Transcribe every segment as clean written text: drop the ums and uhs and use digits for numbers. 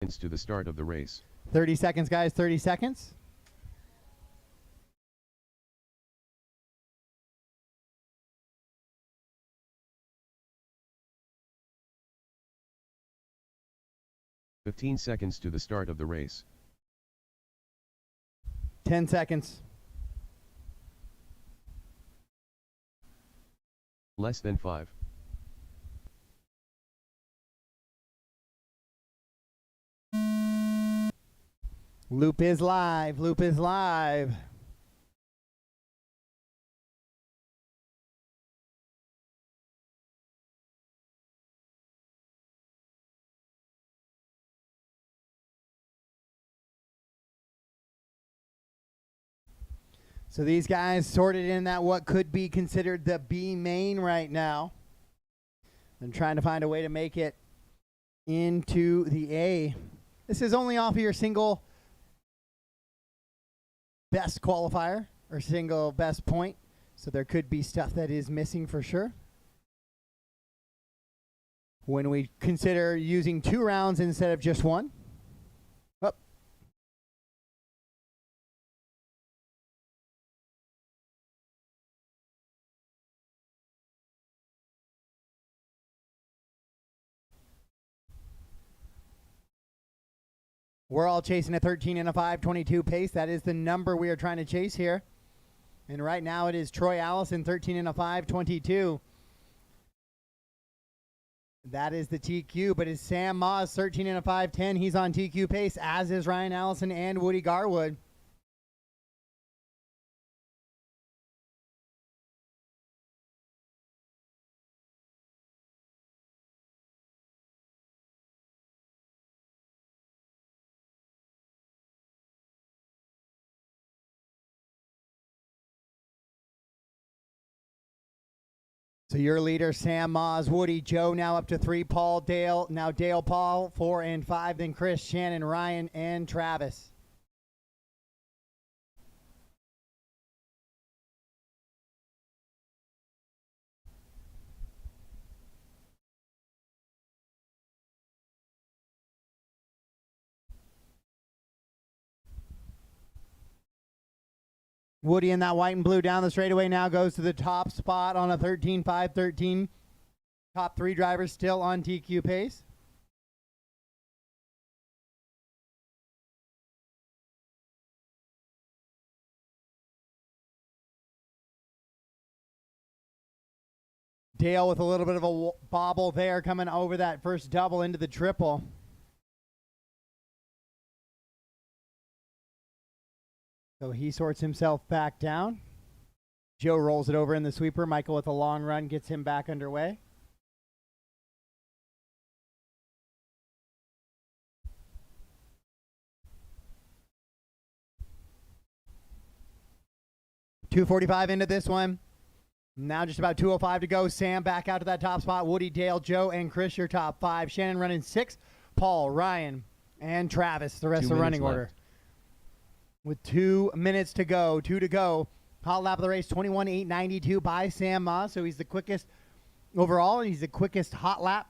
To the start of the race. 30 seconds, guys. 30 seconds. $15 to the start of the race. 10 seconds. Less than 5. Loop is live. Loop is live. So these guys sorted in that what could be considered the B main right now. And trying to find a way to make it into the A. This is only off of your single best qualifier or single best point. So there could be stuff that is missing for sure. When we consider using 2 rounds instead of just 1. Oh. We're all chasing a 13 and a 5:22 pace. That is the number we are trying to chase here. And right now it is Troy Allison, 13 and a 5:22. That is the TQ, but it's Sam Moss, 13 and a 5:10. He's on TQ pace, as is Ryan Allison and Woody Garwood. So your leader, Sam Moss, Woody, Joe now up to 3, Paul, Dale, now Dale, Paul, 4 and 5, then Chris, Shannon, Ryan, and Travis. Woody in that white and blue down the straightaway now goes to the top spot on a 13-5-13. Top 3 drivers still on TQ pace. Dale with a little bit of a bobble there coming over that first double into the triple. So he sorts himself back down. Joe rolls it over in the sweeper. Michael with a long run gets him back underway. .245 into this one. Now just about 2:05 to go. Sam back out to that top spot. Woody, Dale, Joe, and Chris, your top 5. Shannon running 6. Paul, Ryan, and Travis, the rest of the running order. With 2 minutes to go, 2 to go. Hot lap of the race, 21.892 by Sam Moss. So he's the quickest overall, and he's the quickest hot lap.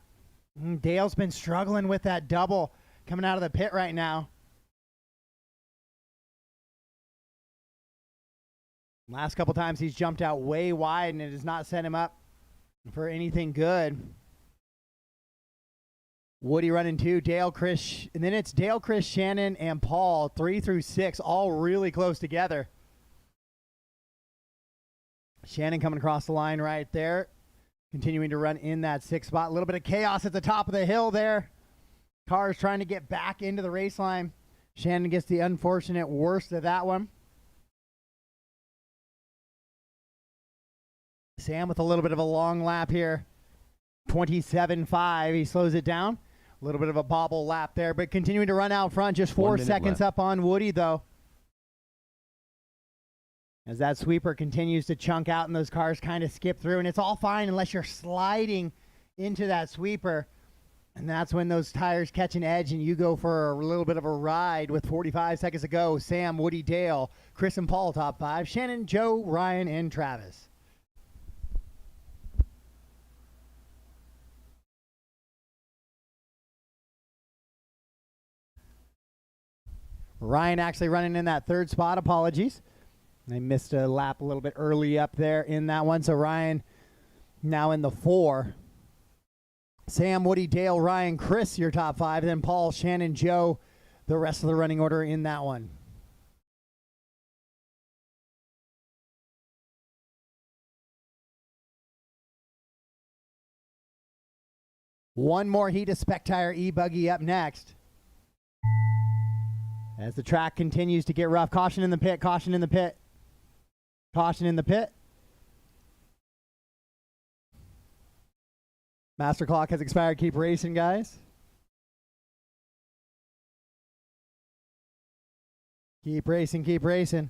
Dale's been struggling with that double coming out of the pit right now. Last couple times he's jumped out way wide, and it has not set him up for anything good. Woody running 2, Dale, Chris, and then it's Dale, Chris, Shannon, and Paul, 3 through 6, all really close together. Shannon coming across the line right there, continuing to run in that 6th spot. A little bit of chaos at the top of the hill there. Cars trying to get back into the race line. Shannon gets the unfortunate worst of that one. Sam with a little bit of a long lap here. 27.5, he slows it down. A little bit of a bobble lap there, but continuing to run out front. Just 4 seconds up on Woody, though. As that sweeper continues to chunk out and those cars kind of skip through. And it's all fine unless you're sliding into that sweeper. And that's when those tires catch an edge and you go for a little bit of a ride with 45 seconds to go. Sam, Woody, Dale, Chris, and Paul, top 5. Shannon, Joe, Ryan, and Travis. Ryan actually running in that third spot. Apologies. I missed a lap a little bit early up there in that one. So Ryan now in the 4. Sam, Woody, Dale, Ryan, Chris, your top 5. Then Paul, Shannon, Joe, the rest of the running order in that one. One more heat of Spec Tire E-Buggy up next. As the track continues to get rough. Caution in the pit, caution in the pit. Caution in the pit. Master clock has expired. Keep racing, guys. Keep racing, keep racing.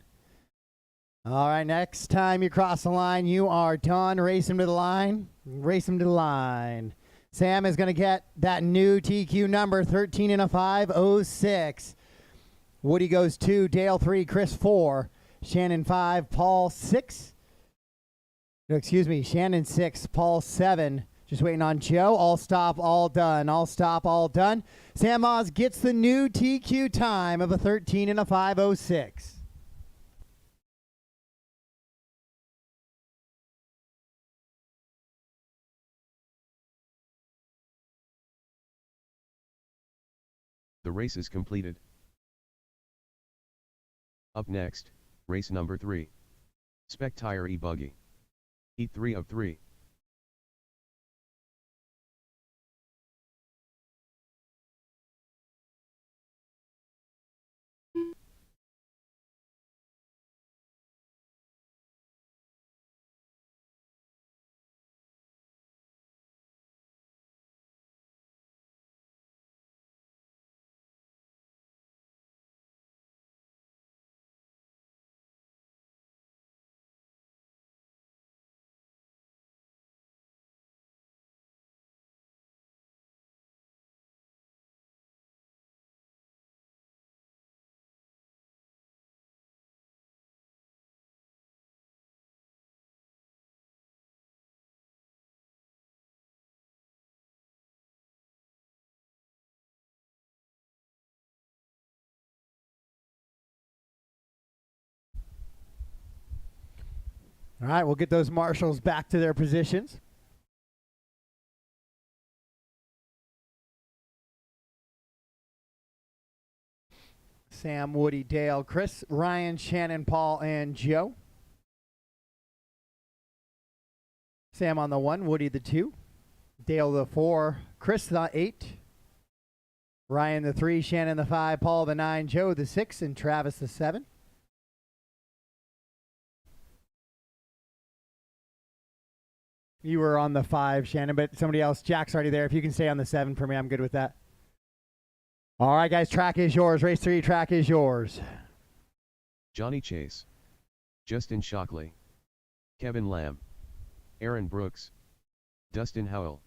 All right, next time you cross the line, you are done. Race him to the line. Race him to the line. Sam is going to get that new TQ number, 13 and a 506. Woody goes 2, Dale 3, Chris 4, Shannon 5, Paul 6. No, excuse me, Shannon 6, Paul 7. Just waiting on Joe. All stop, all done. All stop, all done. Sam Oz gets the new TQ time of a 13 and a 506. The race is completed. Up next, race number 3. Spec Tire E-Buggy. Heat 3 of 3. All right, we'll get those marshals back to their positions. Sam, Woody, Dale, Chris, Ryan, Shannon, Paul, and Joe. Sam on the 1, Woody the 2, Dale the 4, Chris the 8, Ryan the 3, Shannon the 5, Paul the 9, Joe the 6, and Travis the 7. You were on the 5, Shannon, but somebody else, Jack's already there. If you can stay on the 7 for me, I'm good with that. All right, guys, track is yours. Race 3, track is yours. Johnny Chase. Justin Shockley. Kevin Lamb. Aaron Brooks. Dustin Howell.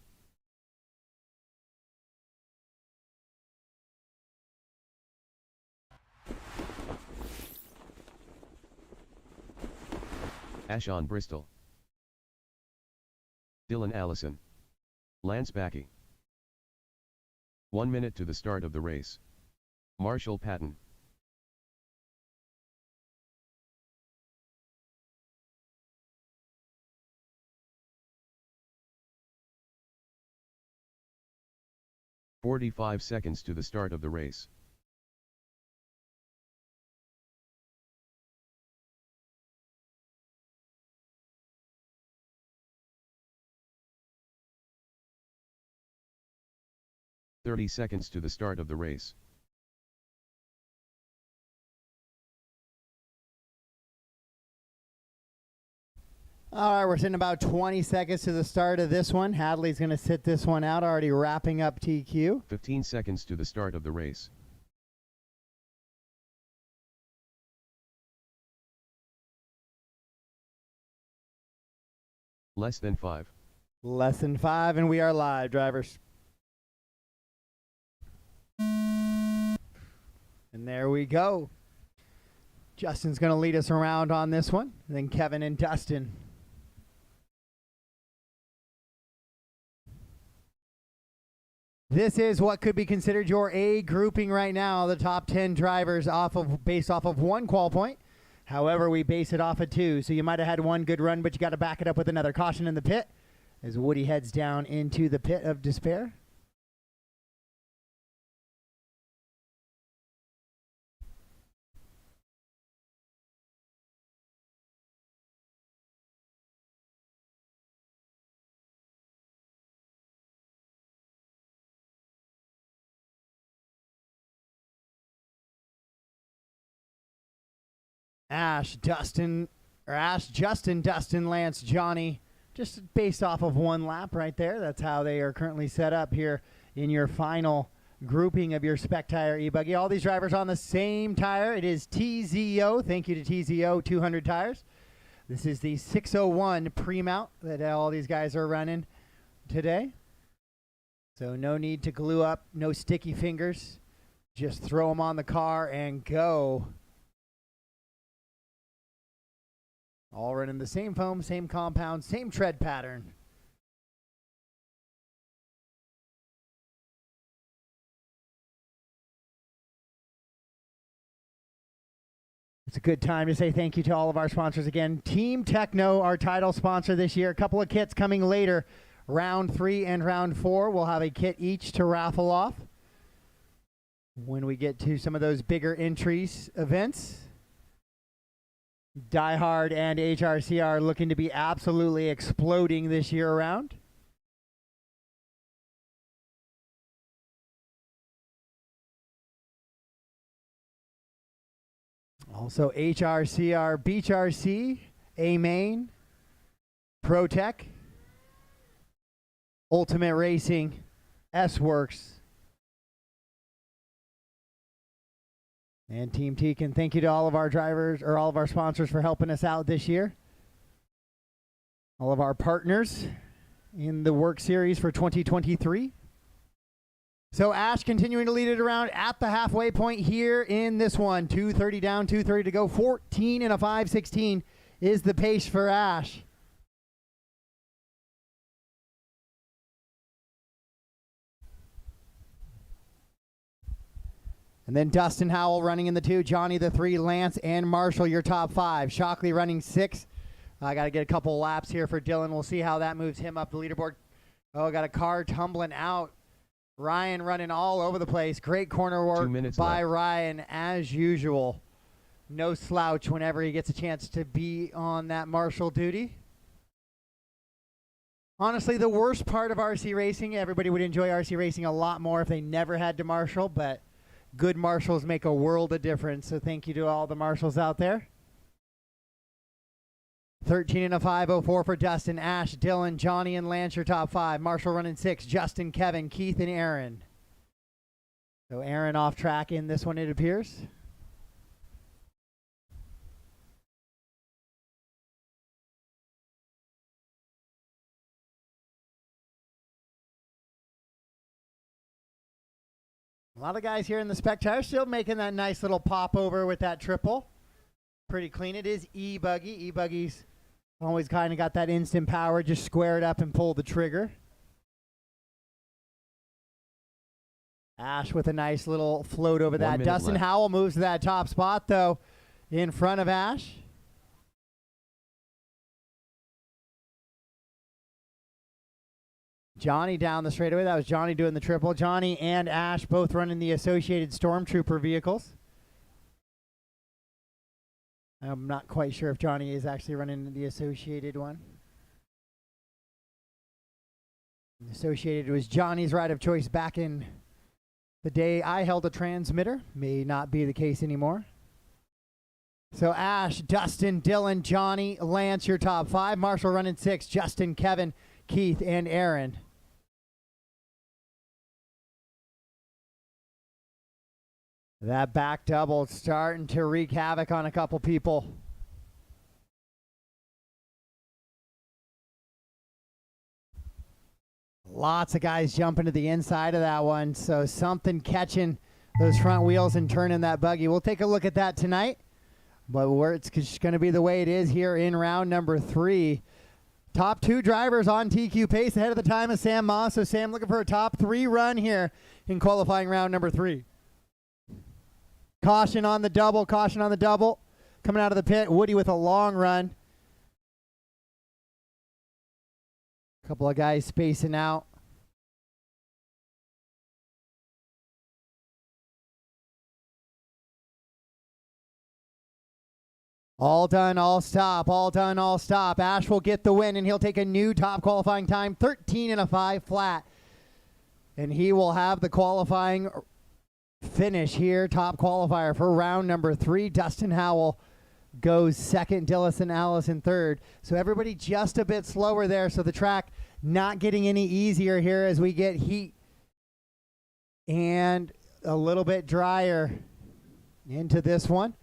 Ashon Bristol. Dylan Allison. Lance Backey. 1 minute to the start of the race. Marshall Patton. "45 seconds to the start of the race. "30 seconds to the start of the race. All right, we're sitting about 20 seconds to the start of this one. Hadley's going to sit this one out, already wrapping up TQ. 15 seconds to the start of the race. Less than 5. Less than 5, and we are live, drivers. And there we go. Justin's going to lead us around on this one. And then Kevin and Dustin. This is what could be considered your A grouping right now. The top 10 drivers based off of one qual point. However, we base it off of 2. So you might have had one good run, but you got to back it up with another. Caution in the pit as Woody heads down into the pit of despair. Justin, Dustin, Lance, Johnny, just based off of one lap right there. That's how they are currently set up here in your final grouping of your spec tire e-buggy. All these drivers on the same tire. It is TZO. Thank you to TZO 200 tires. This is the 601 pre-mount that all these guys are running today. So no need to glue up, no sticky fingers. Just throw them on the car and go. All running the same foam, same compound, same tread pattern. It's a good time to say thank you to all of our sponsors again. Team Techno, our title sponsor this year. A couple of kits coming later. Round 3 and round 4. We'll have a kit each to raffle off when we get to some of those bigger entries events. Die Hard and HRC are looking to be absolutely exploding this year around. Also HRCR, Beach RC, A-Main, ProTech, Ultimate Racing, S-Works, and Team Tekin. Thank you to all of our drivers, or all of our sponsors, for helping us out this year. All of our partners in the WERC series for 2023. So Ash continuing to lead it around at the halfway point here in this one. 2:30 down, 2:30 to go. 14 and a 5:16 is the pace for Ash. And then Dustin Howell running in the 2, Johnny the 3, Lance and Marshall, your top 5. Shockley running 6. I got to get a couple laps here for Dylan. We'll see how that moves him up the leaderboard. Oh, got a car tumbling out. Ryan running all over the place. Great corner work by Ryan as usual. No slouch whenever he gets a chance to be on that Marshall duty. Honestly, the worst part of RC racing, everybody would enjoy RC racing a lot more if they never had to marshal, but good marshals make a world of difference, so thank you to all the marshals out there. 13 and a 5:04 for Dustin, Ash, Dylan, Johnny, and Lance, your top 5. Marshall running 6, Justin, Kevin, Keith, and Aaron. So Aaron off track in this one, it appears. A lot of guys here in the spec tire still making that nice little pop over with that triple. Pretty clean. It is e-buggy. E-buggy's always kind of got that instant power. Just square it up and pull the trigger. Ash with a nice little float over that. Dustin Howell moves to that top spot, though, in front of Ash. Johnny down the straightaway. That was Johnny doing the triple. Johnny and Ash both running the Associated Stormtrooper vehicles. I'm not quite sure if Johnny is actually running the Associated one. The Associated was Johnny's ride of choice back in the day I held a transmitter. May not be the case anymore. So Ash, Dustin, Dylan, Johnny, Lance, your top 5. Marshall running 6. Justin, Kevin, Keith, and Aaron. That back double starting to wreak havoc on a couple people. Lots of guys jumping to the inside of that one. So something catching those front wheels and turning that buggy. We'll take a look at that tonight. But it's just going to be the way it is here in round number 3. Top 2 drivers on TQ pace ahead of the time of Sam Moss. So Sam looking for a top 3 run here in qualifying round number 3. Caution on the double. Caution on the double. Coming out of the pit, Woody with a long run. A couple of guys spacing out. All done, all stop, all done, all stop. Ash will get the win, and he'll take a new top qualifying time, 13 and a 5 flat. And he will have the qualifying finish here, top qualifier for round number 3. Dustin Howell goes second, Dillison Allison third. So everybody just a bit slower there, so the track not getting any easier here as we get heat and a little bit drier into this one.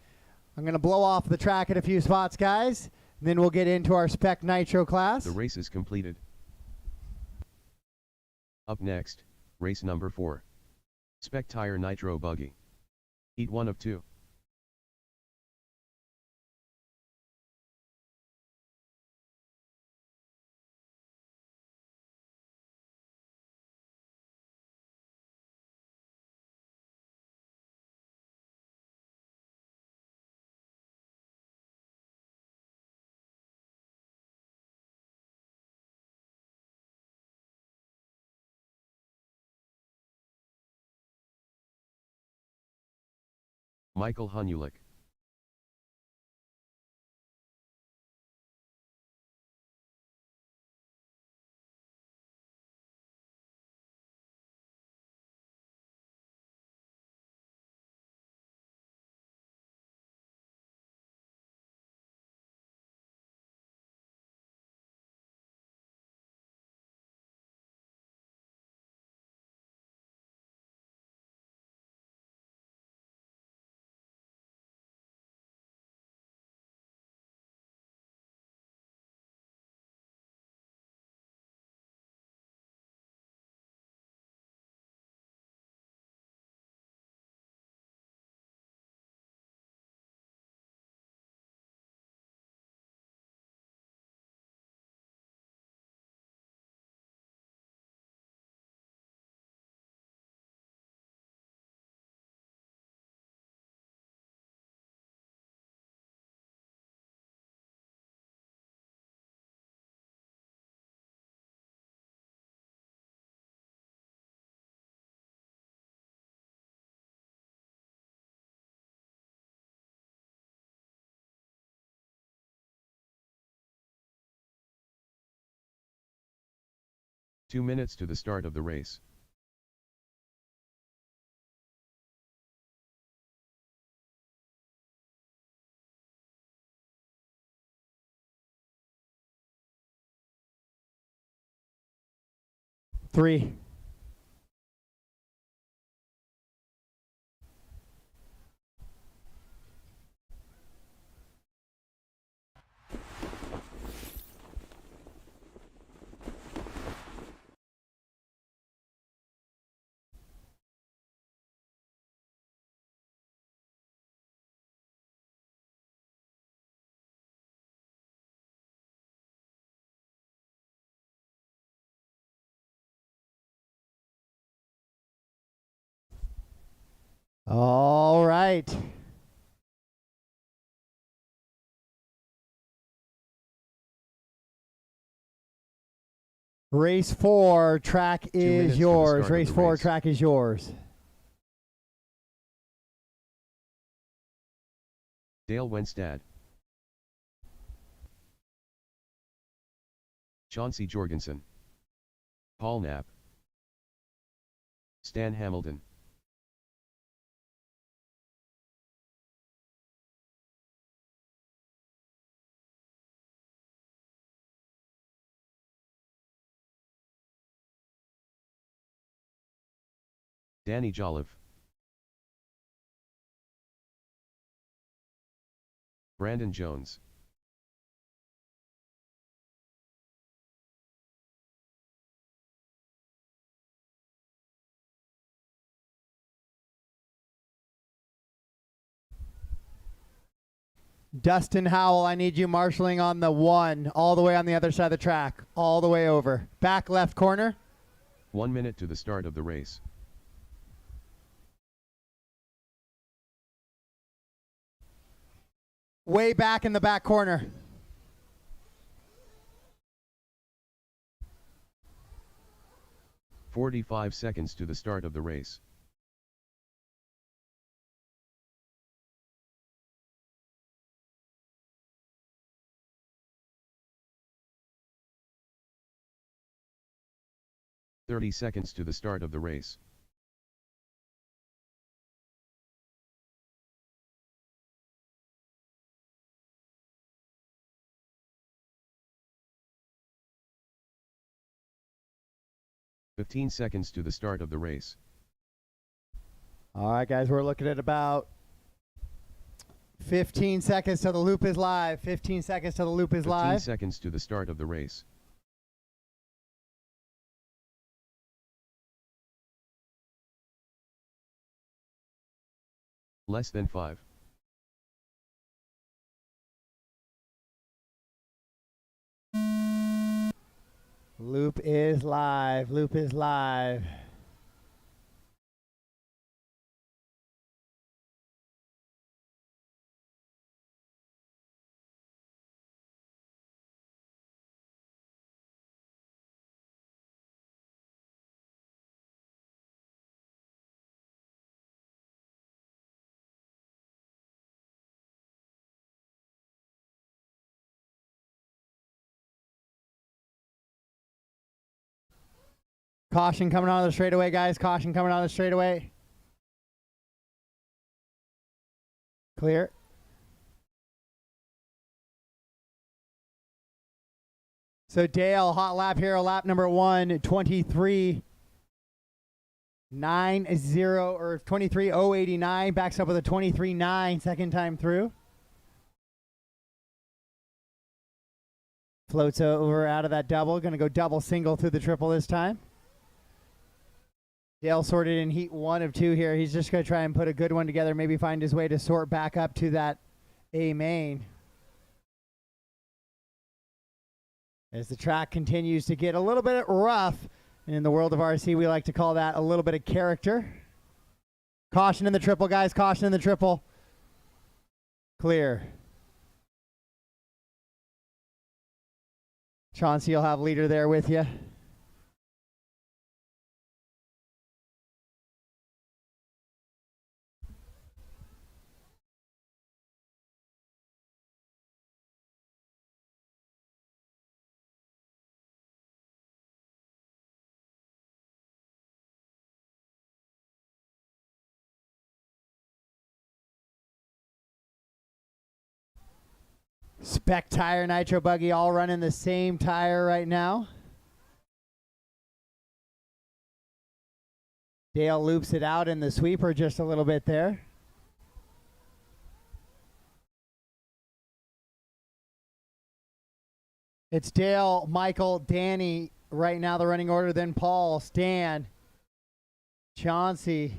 I'm going to blow off the track at a few spots, guys. And then we'll get into our Spec Nitro class. The race is completed. Up next, race number 4. Spec Tire Nitro Buggy. Heat 1 of 2. Michael Hunulik. Two minutes to the start of the race. Three. All right. Race 4, track is yours. Race 4, track is yours. Dale Wenstad. Chauncey Jorgensen. Paul Knapp. Stan Hamilton. Danny Jolliffe. Brandon Jones. Dustin Howell, I need you marshaling on the 1, all the way on the other side of the track, all the way over. Back left corner. 1 minute to the start of the race. Way back in the back corner. "45 seconds to the start of the race. "30 seconds to the start of the race. "15 seconds to the start of the race. All right, guys, we're looking at about 15 seconds till the loop is live. 15 seconds till the loop is 15 live. seconds to the start of the race. Less than 5. Loop is live. Loop is live. Caution coming on the straightaway, guys. Caution coming on the straightaway. Clear. So Dale, hot lap here, lap number 1, 23.90 or 23.089. Backs up with a 23.9 second time through. Floats over out of that double. Going to go double single through the triple this time. Dale sorted in heat 1 of 2 here. He's just going to try and put a good one together, maybe find his way to sort back up to that A main. As the track continues to get a little bit rough, and in the world of RC, we like to call that a little bit of character. Caution in the triple, guys. Caution in the triple. Clear. Chauncey will have leader there with you. Spec tire, nitro buggy, all running the same tire right now. Dale loops it out in the sweeper just a little bit there. It's Dale, Michael, Danny right now, the running order, then Paul, Stan, Chauncey.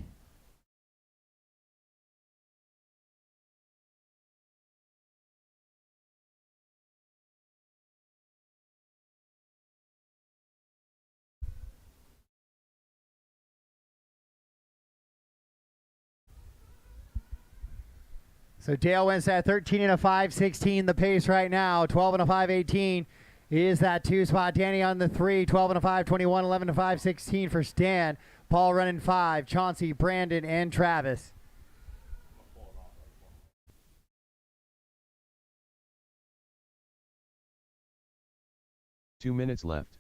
So Dale wins that 13 and a 5.16 the pace right now. 12 and a 5.18 is that 2 spot. Danny on the 3. 12 and a 5.21. 11 and a 5.16 for Stan. Paul running 5. Chauncey, Brandon, and Travis. Two minutes left.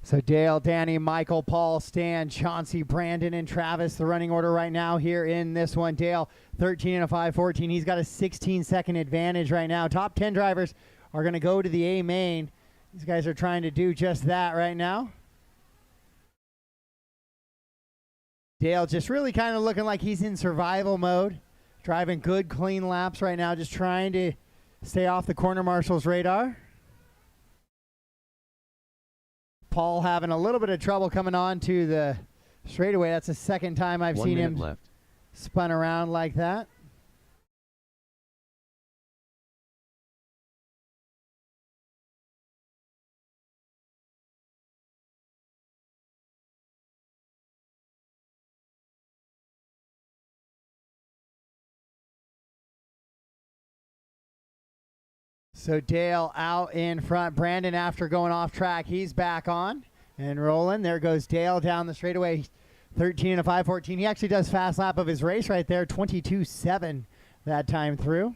So Dale, Danny, Michael, Paul, Stan, Chauncey, Brandon, and Travis, the running order right now here in this one. Dale, 13 and a 5.14. He's got a 16-second advantage right now. Top 10 drivers are going to go to the A main. These guys are trying to do just that right now. Dale just really kind of looking like he's in survival mode. Driving good, clean laps right now. Just trying to stay off the corner marshal's radar. Paul having a little bit of trouble coming on to the straightaway. That's the second time I've seen him left. Spun around like that. So Dale out in front. Brandon, after going off track, he's back on and rolling. There goes Dale down the straightaway, 13 and a 5:14. He actually does fast lap of his race right there, 22.7 that time through.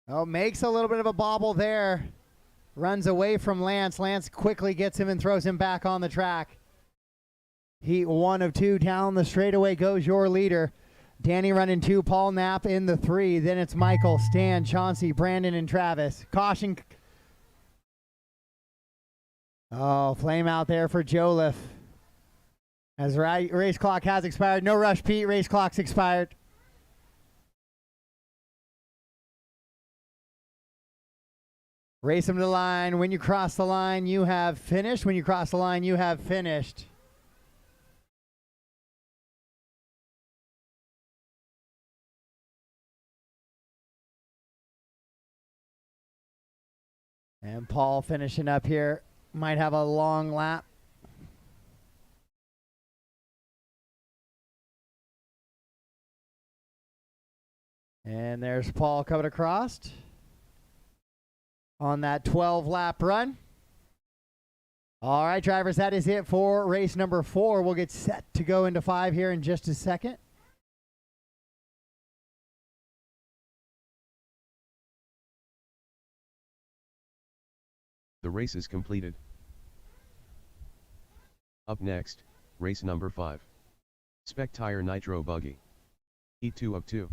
Oh, makes a little bit of a bobble there. Runs away from Lance. Lance quickly gets him and throws him back on the track. Heat 1 of 2 down the straightaway goes your leader. Danny running 2, Paul Knapp in the 3. Then it's Michael, Stan, Chauncey, Brandon, and Travis. Caution. Oh, flame out there for Joliffe. As race clock has expired. No rush, Pete. Race clock's expired. Race them to the line. When you cross the line, you have finished. When you cross the line, you have finished. And Paul finishing up here. Might have a long lap. And there's Paul coming across on that 12-lap run. All right, drivers, that is it for race number 4. We'll get set to go into 5 here in just a second. The race is completed. Up next, race number 5. Spec Tire Nitro Buggy. Heat 2 of 2.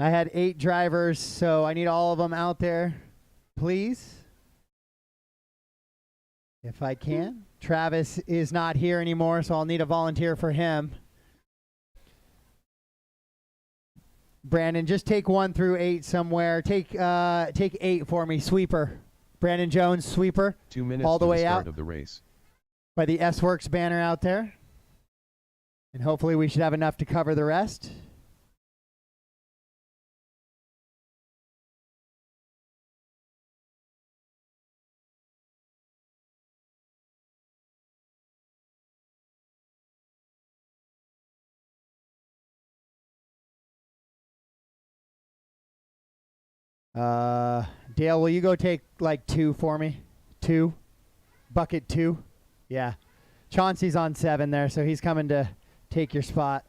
I had 8 drivers, so I need all of them out there, please, if I can. Travis is not here anymore, so I'll need a volunteer for him. Brandon, just take 1 through 8 somewhere. Take 8 for me, sweeper. Brandon Jones, sweeper. 2 minutes all the to way the start out of the race. By the S-Works banner out there. And hopefully we should have enough to cover the rest. Dale, will you go take like 2 for me? 2? Bucket 2? Yeah. Chauncey's on 7 there, so he's coming to take your spot.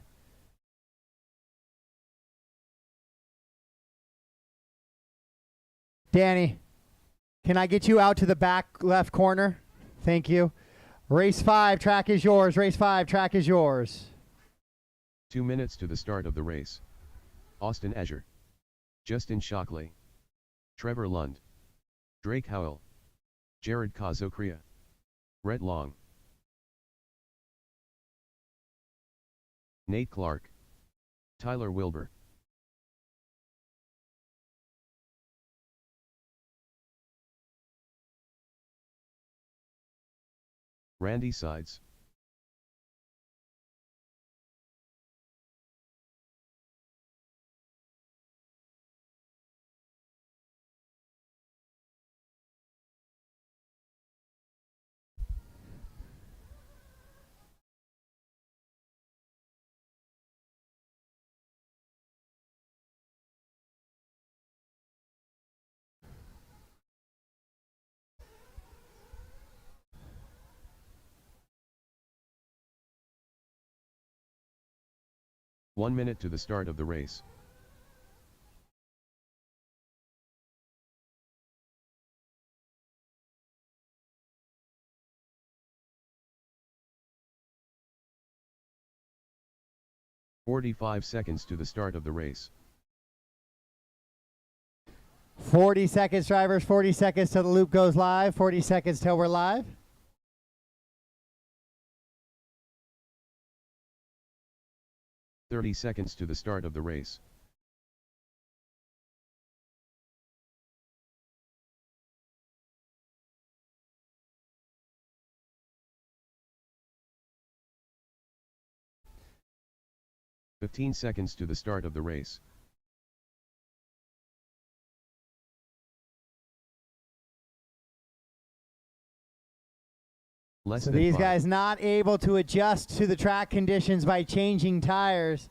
Danny, can I get you out to the back left corner? Thank you. Race 5, track is yours. Race 5, track is yours. 2 minutes to the start of the race. Austin Azure. Justin Shockley. Trevor Lund. Drake Howell. Jared Kazokria. Rhett Long. Nate Clark. Tyler Wilbur. Randy Sides. One minute to the start of the race. 45 seconds to the start of the race. 40 seconds, drivers. 40 seconds till the loop goes live. 40 seconds till we're live. "30 seconds to the start of the race. "15 seconds to the start of the race. Less So than these 5. guys not able to adjust to the track conditions by changing tires.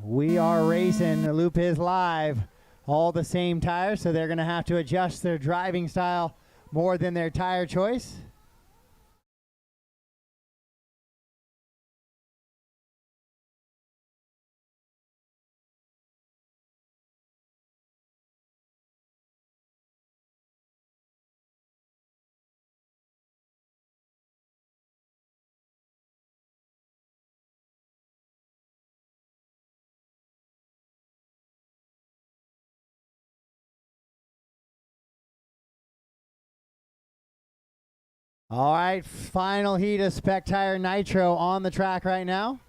We are racing. The loop is live. All the same tires, so they're going to have to adjust their driving style more than their tire choice. All right, final heat of Spec Tire Nitro on the track right now.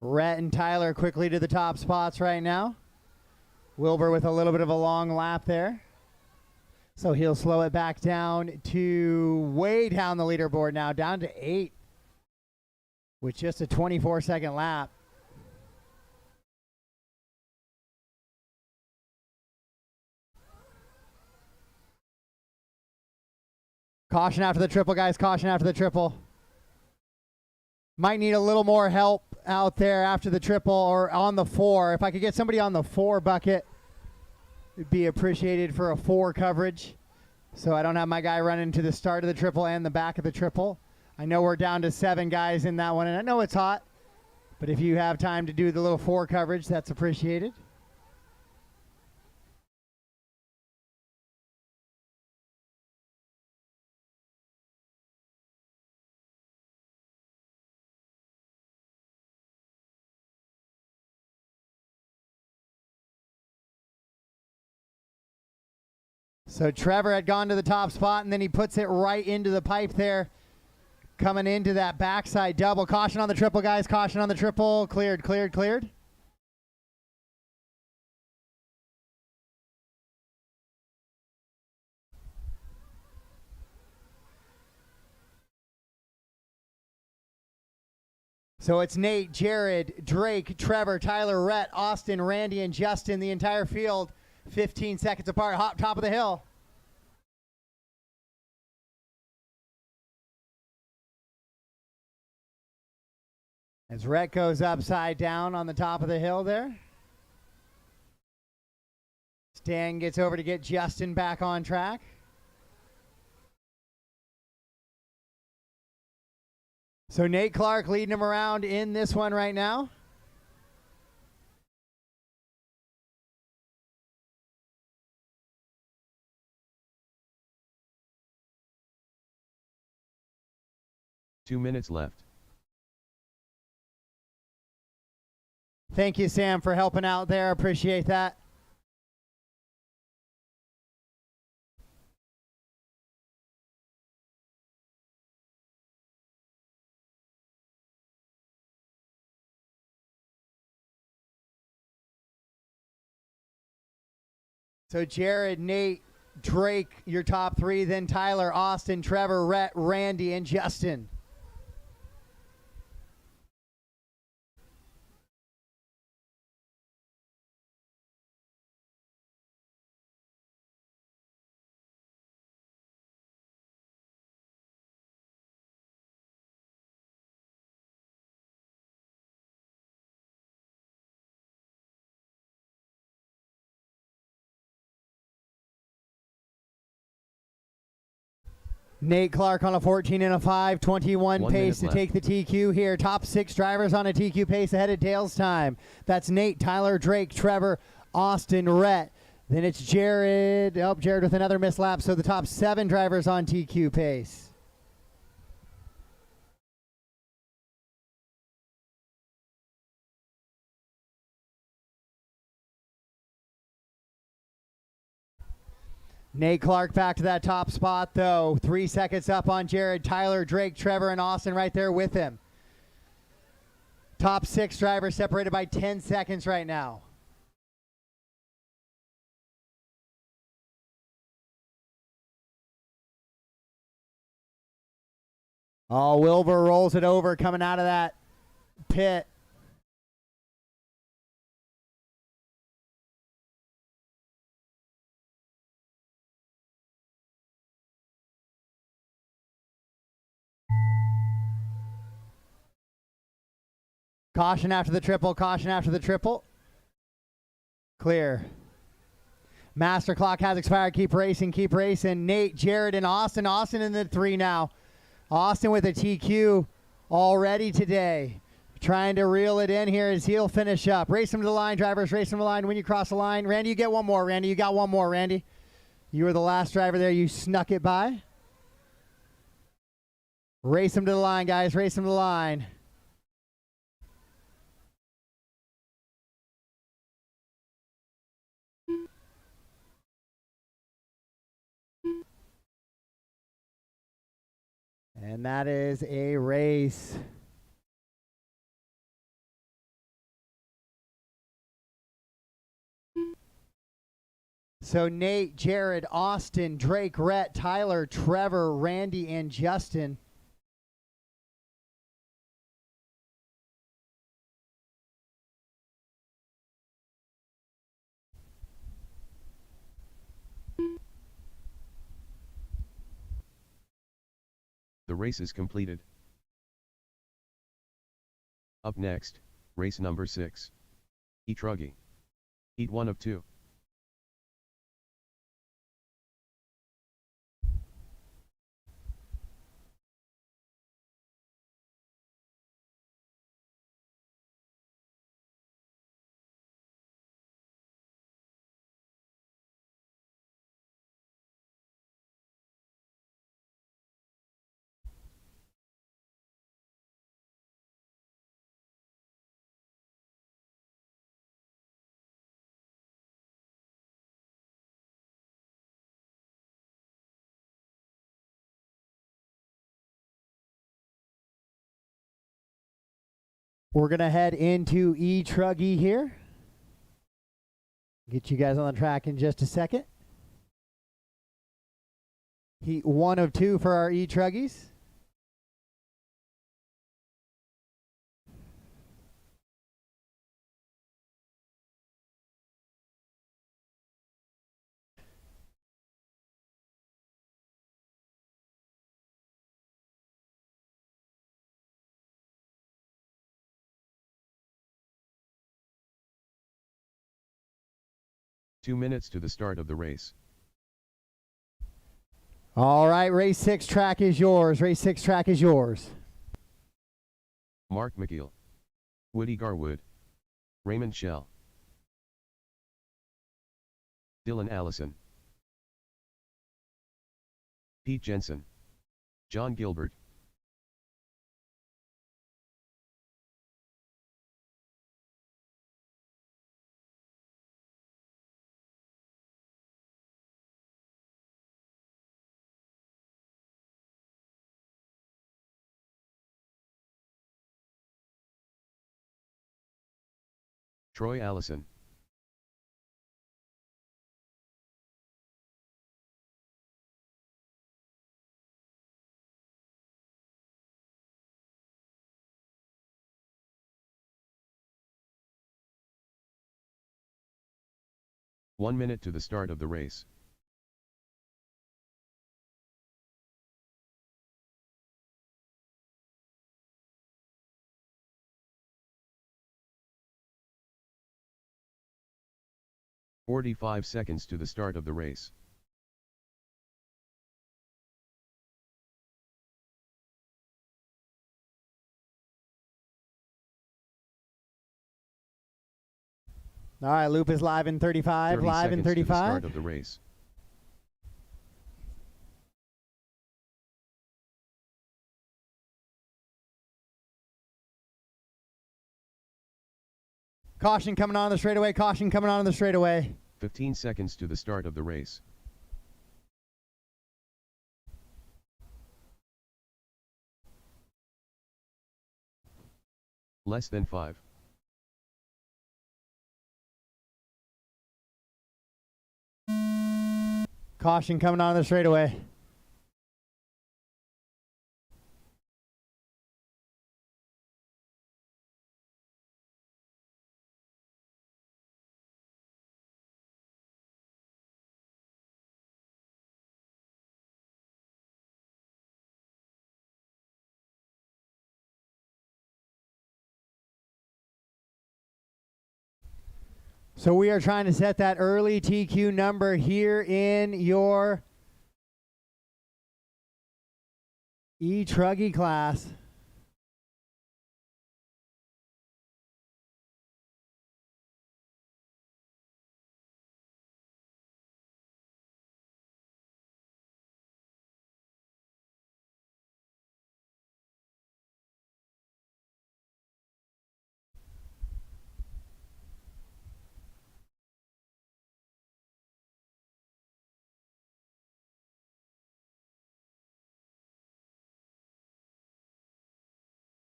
Rhett and Tyler quickly to the top spots right now. Wilbur with a little bit of a long lap there. So he'll slow it back down to way down the leaderboard now, down to 8 with just a 24-second lap. Caution after the triple, guys. Caution after the triple. Might need a little more help out there after the triple or on the 4. If I could get somebody on the 4 bucket, it'd be appreciated for a 4 coverage. So I don't have my guy running to the start of the triple and the back of the triple. I know we're down to 7 guys in that one, and I know it's hot. But if you have time to do the little 4 coverage, that's appreciated. So Trevor had gone to the top spot, and then he puts it right into the pipe there, coming into that backside double. Caution on the triple, guys. Caution on the triple. Cleared, cleared, cleared. So it's Nate, Jared, Drake, Trevor, Tyler, Rhett, Austin, Randy, and Justin, the entire field. 15 seconds apart, hop top of the hill. As Rhett goes upside down on the top of the hill there. Stan gets over to get Justin back on track. So Nate Clark leading him around in this one right now. Two minutes left. Thank you, Sam, for helping out there. Appreciate that. So Jared, Nate, Drake, your top 3, then Tyler, Austin, Trevor, Rhett, Randy, and Justin. Nate Clark on a 14 and a 5, 21 1 pace to minute take the TQ here. Top 6 drivers on a TQ pace ahead of Dale's time. That's Nate, Tyler, Drake, Trevor, Austin, Rhett, Then it's Jared. Oh, Jared with another missed lap. So the top 7 drivers on TQ pace. Nate Clark back to that top spot, though. 3 seconds up on Jared. Tyler, Drake, Trevor, and Austin right there with him. Top 6 drivers separated by 10 seconds right now. Oh, Wilbur rolls it over coming out of that pit. Caution after the triple, caution after the triple. Clear. Master clock has expired. Keep racing, keep racing. Nate, Jared, and Austin. Austin in the 3 now. Austin with a TQ already today. Trying to reel it in here as he'll finish up. Race him to the line, drivers. Race him to the line when you cross the line. Randy, you get one more. Randy, you got one more. Randy, you were the last driver there. You snuck it by. Race him to the line, guys. Race him to the line. And that is a race. So Nate, Jared, Austin, Drake, Rhett, Tyler, Trevor, Randy, and Justin. The race is completed. Up next, race number 6. Heat Ruggy. Heat 1 of 2. We're going to head into E-Truggy here. Get you guys on the track in just a second. Heat 1 of 2 for our E-Truggies. Two minutes to the start of the race. All right, race 6 track is yours. Race 6 track is yours. Mark McGill. Woody Garwood. Raymond Shell. Dylan Allison. Pete Jensen. John Gilbert. Troy Allison. One minute to the start of the race. "45 seconds to the start of the race. All right, loop is live in 35. 30 Live in seconds to the 35. start of the race. Caution coming on the straightaway. Caution coming on the straightaway. 15 seconds to the start of the race. Less than 5. Caution coming on the straightaway. So we are trying to set that early TQ number here in your E-Truggy class.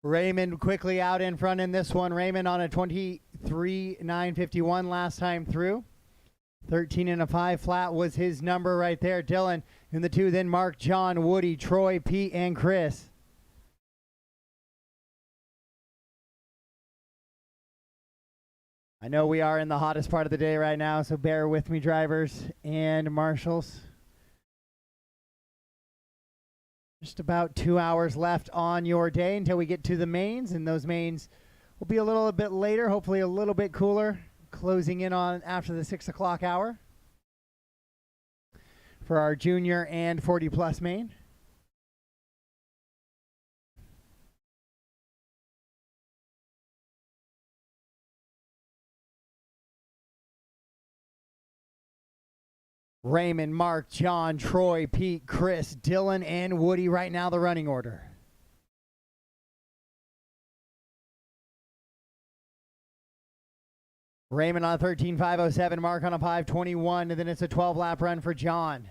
Raymond quickly out in front in this one. Raymond on a 23.951 last time through. 13 and a 5 flat was his number right there. Dylan in the 2, then Mark, John, Woody, Troy, Pete, and Chris. I know we are in the hottest part of the day right now, so bear with me, drivers and marshals. Just about 2 hours left on your day until we get to the mains, and those mains will be a little bit later, hopefully a little bit cooler, closing in on after the 6 o'clock hour for our junior and 40 plus main. Raymond, Mark, John, Troy, Pete, Chris, Dylan, and Woody right now the running order. Raymond on a 13.507, Mark on a 5.21, and then it's a 12-lap run for John.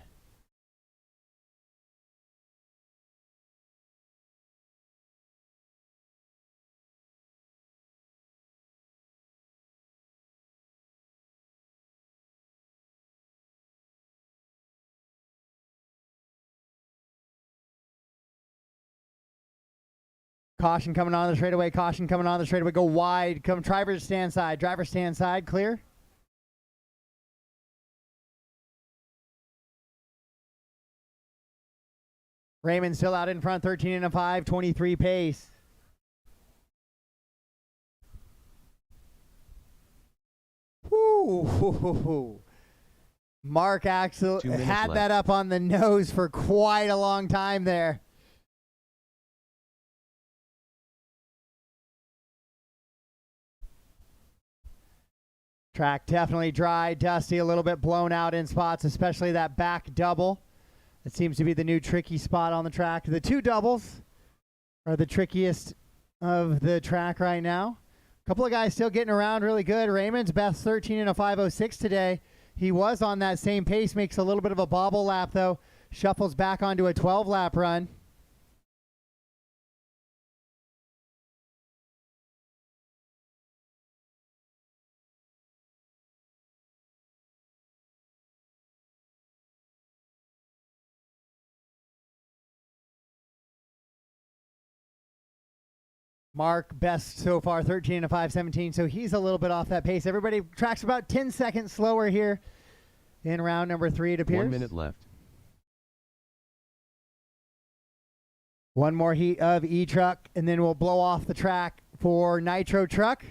Caution coming on the straightaway. Caution coming on the straightaway. Go wide. Come driver stand side. Driver stand side. Clear. Raymond still out in front. 13 and a 5. 23 pace. Woo. Mark actually had that up on the nose for quite a long time there. Track definitely dry, dusty, a little bit blown out in spots, especially that back double. That seems to be the new tricky spot on the track. The 2 doubles are the trickiest of the track right now. A couple of guys still getting around really good. Raymond's best 13 and a 5.06 today. He was on that same pace, makes a little bit of a bobble lap though. Shuffles back onto a 12-lap run. Mark, best so far, 13 and a 5.17, so he's a little bit off that pace. Everybody tracks about 10 seconds slower here in round number 3, it appears. 1 minute left. One more heat of E-Truck, and then we'll blow off the track for Nitro Truck.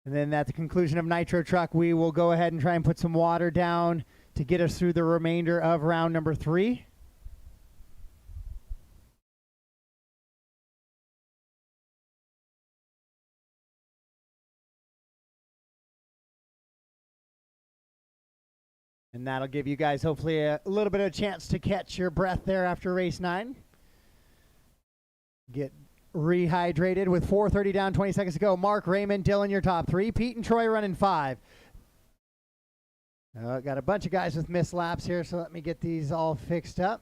And then at the conclusion of Nitro Truck, we will go ahead and try and put some water down to get us through the remainder of round number 3. And that'll give you guys hopefully a little bit of a chance to catch your breath there after race 9. Get rehydrated with 4:30 down, 20 seconds to go. Mark, Raymond, Dylan, your top 3. Pete and Troy running 5. Got a bunch of guys with missed laps here, so let me get these all fixed up.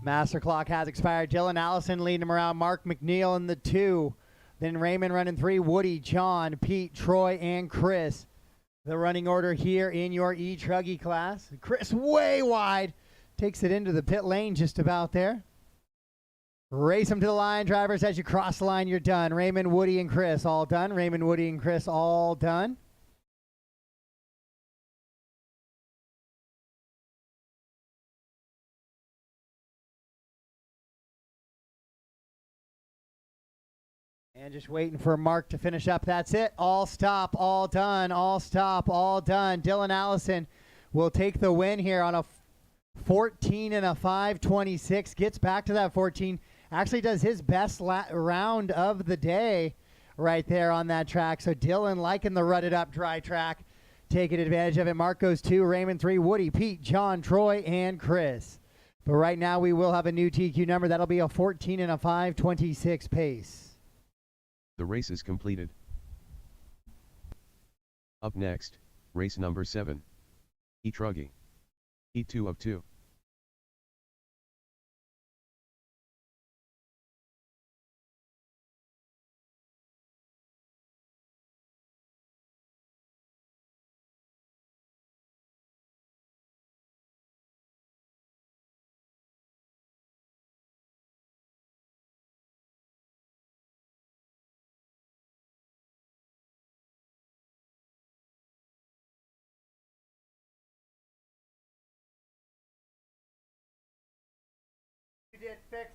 Master clock has expired. Dylan Allison leading him around. Mark McNeil in the 2. Then Raymond running 3. Woody, John, Pete, Troy, and Chris. The running order here in your E-Truggy class. Chris way wide. Takes it into the pit lane just about there. Race them to the line, drivers. As you cross the line, you're done. Raymond, Woody, and Chris all done. Raymond, Woody, and Chris all done. And just waiting for Mark to finish up. That's it. All stop, all done, all stop, all done. Dylan Allison will take the win here on a 14 and a 5:26. Gets back to that 14. Actually does his best round of the day right there on that track. So Dylan liking the rutted up dry track, taking advantage of it. Mark goes 2, Raymond 3, Woody, Pete, John, Troy, and Chris. But right now we will have a new TQ number. That'll be a 14 and a 5:26 pace. The race is completed. Up next, race number 7. E-Truggy. E2 of 2. You did fixed.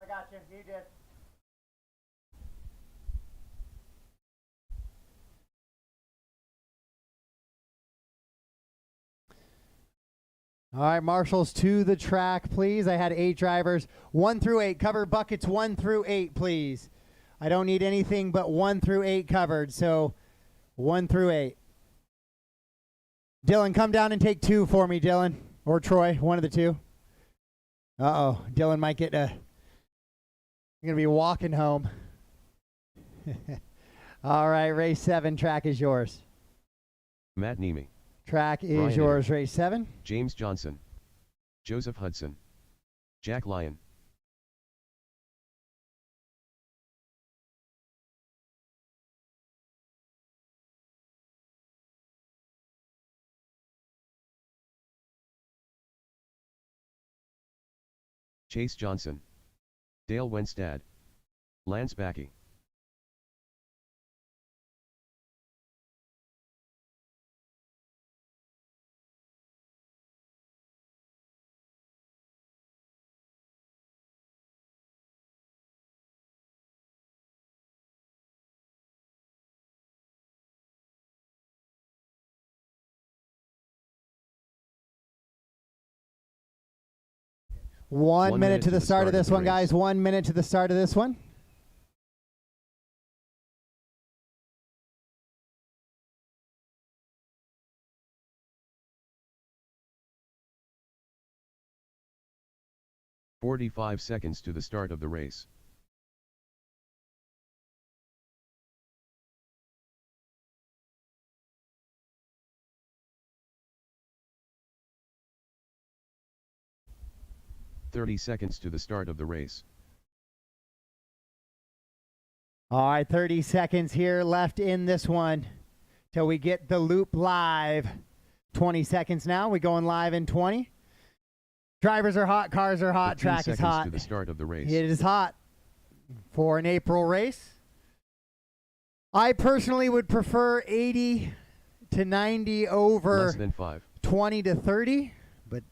I got you. You did. All right, marshals to the track, please. I had 8 drivers, 1 through 8. Covered buckets 1 through 8, please. I don't need anything but 1 through 8 covered, so 1 through 8. Dylan, come down and take 2 for me, Dylan. Or Troy, one of the 2. Uh-oh, Dylan might get I'm going to be walking home. All right, race 7, track is yours. Matt Nemi. Track is Brian yours, Eder. race 7. James Johnson. Joseph Hudson. Jack Lyon. Chase Johnson. Dale Wenstad. Lance Backey. One minute to the start of this one, guys. 1 minute to the start of this one. "45 seconds to the start of the race. "30 seconds to the start of the race. All right, 30 seconds here left in this one till we get the loop live. 20 seconds now. We going live in 20. Drivers are hot, cars are hot, track is hot. To the start of the race. It is hot for an April race. I personally would prefer 80 to 90 over less than 5. 20 to 30, but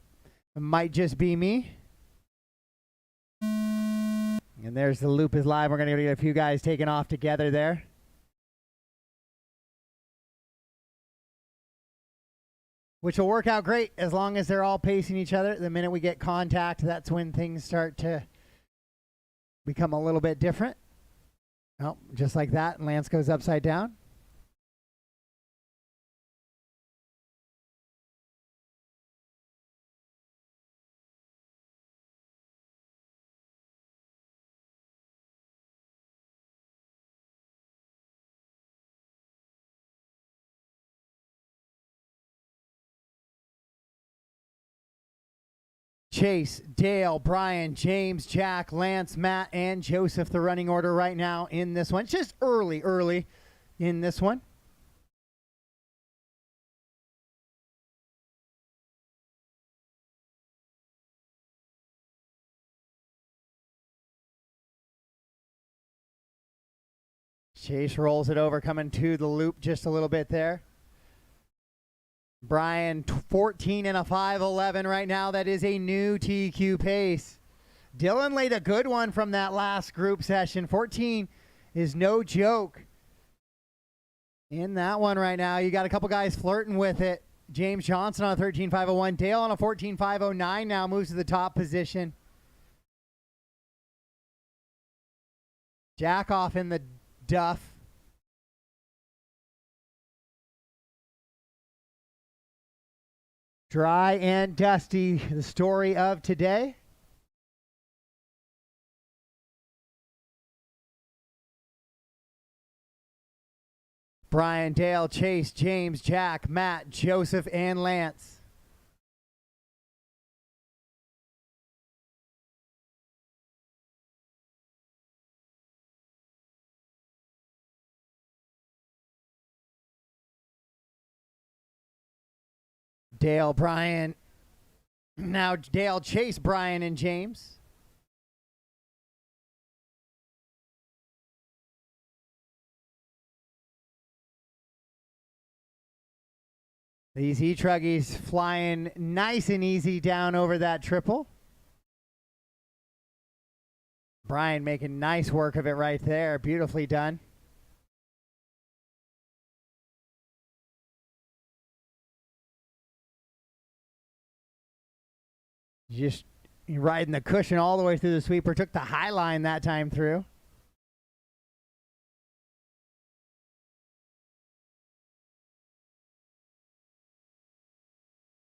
it might just be me. And there's the loop is live. We're going to get a few guys taking off together there. which will work out great as long as they're all pacing each other. The minute we get contact, that's when things start to become a little bit different. Oh, just like that, Lance goes upside down. Chase, Dale, Brian, James, Jack, Lance, Matt, and Joseph, the running order right now in this one. It's just early in this one. Chase rolls it over, coming to the loop just a little bit there. Brian, 14 and a 5.11 right now. That is a new TQ pace. Dylan laid a good one from that last group session. 14 is no joke in that one right now. You got a couple guys flirting with it. James Johnson on a 13.501. Dale on a 14.509 now moves to the top position. Jack off in the duff. Dry and dusty, the story of today. Brian, Dale, Chase, James, Jack, Matt, Joseph, and Lance. Dale, Brian. Now Dale, Chase, Brian, and James. These E-Truggies flying nice and easy down over that triple. Brian making nice work of it right there. Beautifully done. Just riding the cushion all the way through the sweeper. Took the high line that time through.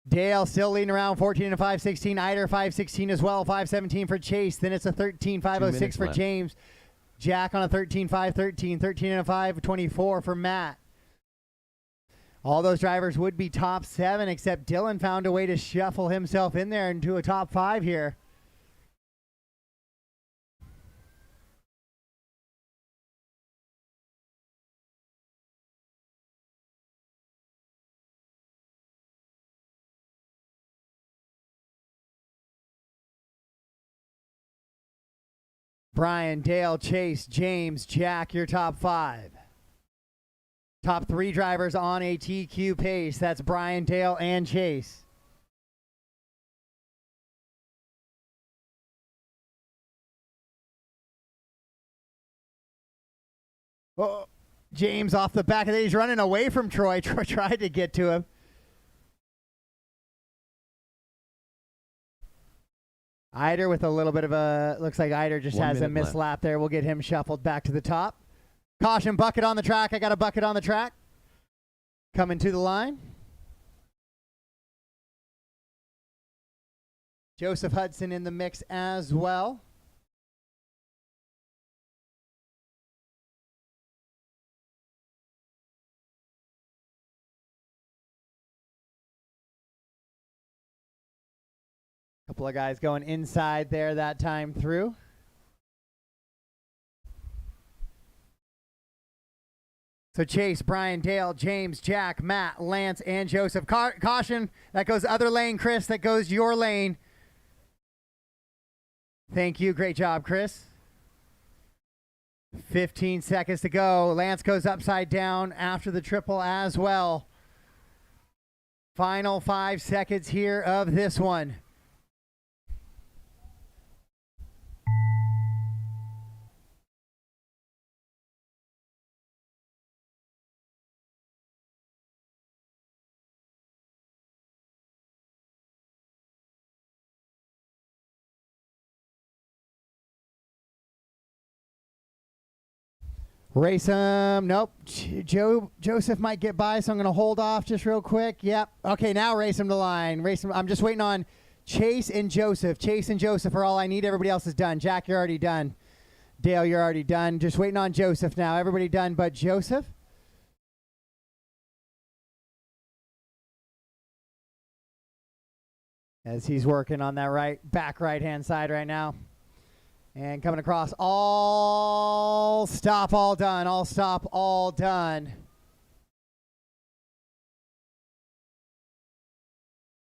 Dale still leading around 14 and a 5.16. Eider 5.16 as well. 5.17 for Chase. Then it's a 13.506 for left. James. Jack on a 13.513. 13 and a 5.24 for Matt. All those drivers would be top 7, except Dylan found a way to shuffle himself in there into a top 5 here. Brian, Dale, Chase, James, Jack, your top 5. Top 3 drivers on a TQ pace. That's Brian, Dale, and Chase. Oh, James off the back of it. He's running away from Troy. Troy tried to get to him. Eider with a little bit of a, looks like Eider just has a mislap there. We'll get him shuffled back to the top. Caution, bucket on the track. I got a bucket on the track. Coming to the line. Joseph Hudson in the mix as well. Couple of guys going inside there that time through. So Chase, Brian, Dale, James, Jack, Matt, Lance, and Joseph. Caution, that goes other lane, Chris. That goes your lane. Thank you. Great job, Chris. 15 seconds to go. Lance goes upside down after the triple as well. Final 5 seconds here of this one. Race him. Nope. Joseph might get by, so I'm going to hold off just real quick. Yep. Okay, now race him to line. Race him. I'm just waiting on Chase and Joseph. Chase and Joseph are all I need. Everybody else is done. Jack, you're already done. Dale, you're already done. Just waiting on Joseph now. Everybody done but Joseph. As he's working on that back right-hand side right now. And coming across, all stop, all done. All stop, all done.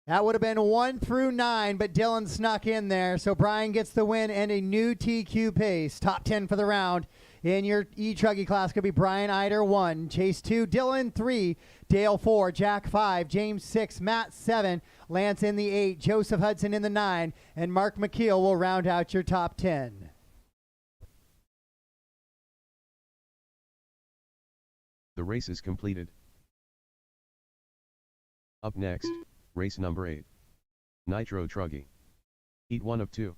That would have been 1 through 9, but Dylan snuck in there. So Brian gets the win and a new TQ pace. Top 10 for the round. In your E-Truggy class could be Brian Eider 1, Chase 2, Dylan 3, Dale 4, Jack 5, James 6, Matt 7, Lance in the 8, Joseph Hudson in the 9, and Mark McKeel will round out your top 10. The race is completed. Up next, race number 8. Nitro Truggy. Heat 1 of 2.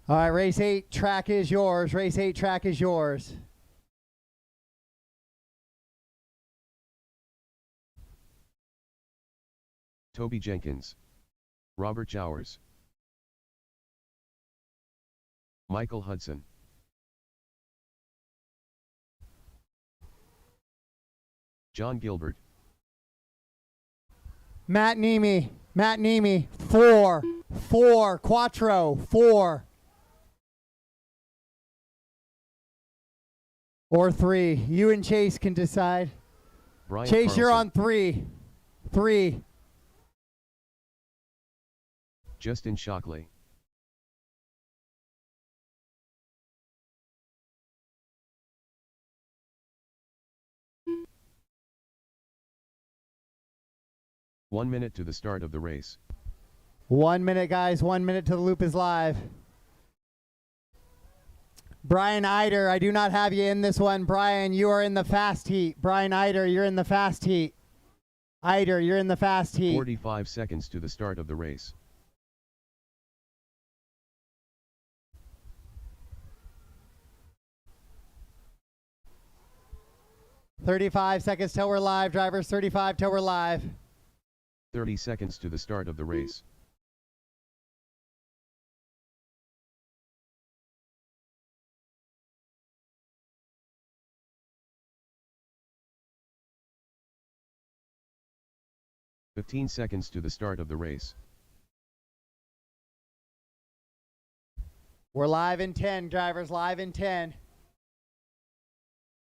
All right, race 8, track is yours. Race 8, track is yours. Toby Jenkins. Robert Jowers. Michael Hudson. John Gilbert. Matt Nemi, 4, Quattro, 4. Or 3. You and Chase can decide. Brian Chase, Carlson. you're on 3. 3. Justin Shockley. One minute to the start of the race. 1 minute, guys. 1 minute till the loop is live. Brian Eider, I do not have you in this one. Brian, you are in the fast heat. Brian Eider, you're in the fast heat. Eider, you're in the fast heat. 45 seconds to the start of the race. $35 seconds till we're live, drivers. 35 till we're live. 30 seconds to the start of the race. $15 seconds to the start of the race. We're live in 10, drivers. Live in 10.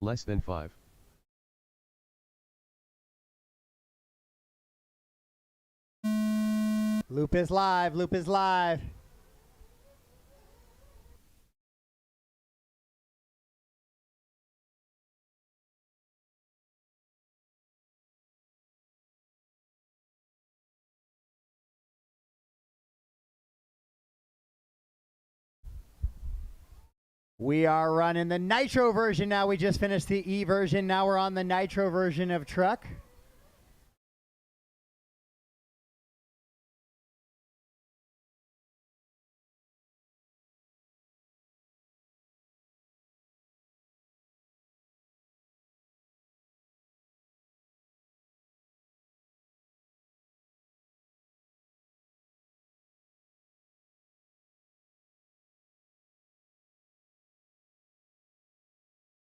Less than 5. Loop is live. Loop is live. We are running the Nitro version now. We just finished the E version. Now we're on the Nitro version of truck.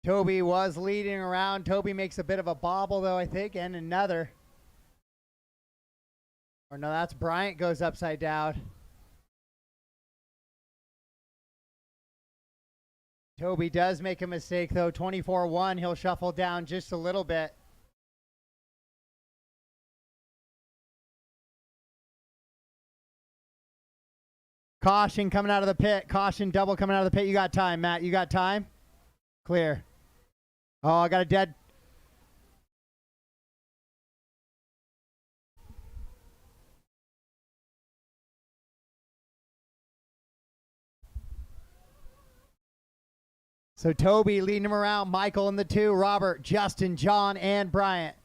Toby was leading around. Toby makes a bit of a bobble, though, I think, and another. Or no, that's Bryant goes upside down. Toby does make a mistake, though. 24-1. He'll shuffle down just a little bit. Caution coming out of the pit. Caution double coming out of the pit. You got time, Matt. You got time? Clear. Oh, I got a dead. So Toby leading him around. Michael in the 2. Robert, Justin, John, and Bryant.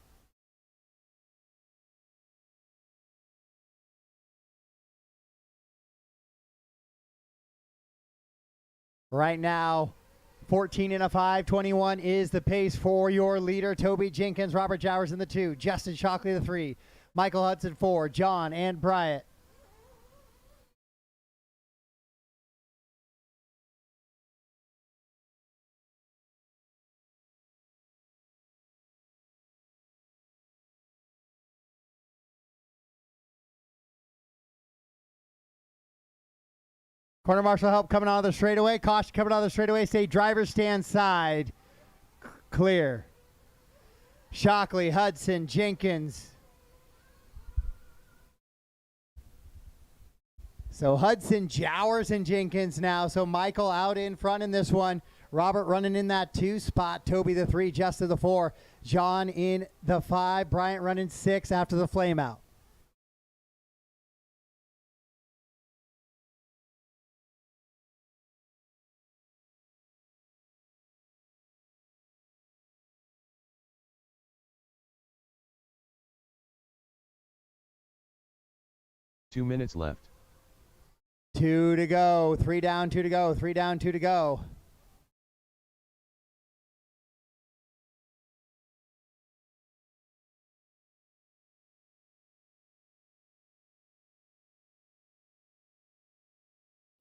Right now, 14 and a 5, 21 is the pace for your leader. Toby Jenkins, Robert Jowers in the 2, Justin Shockley the 3, Michael Hudson 4, John and Bryant. Corner marshal help coming out of the straightaway. Caution coming out of the straightaway. Say driver stand side. Clear. Shockley, Hudson, Jenkins. So Hudson, Jowers, and Jenkins now. So Michael out in front in this one. Robert running in that 2 spot. Toby the 3, Justin the 4. John in the 5. Bryant running 6 after the flame out. Two minutes left. 2 to go. 3 down, 2 to go. 3 down, 2 to go.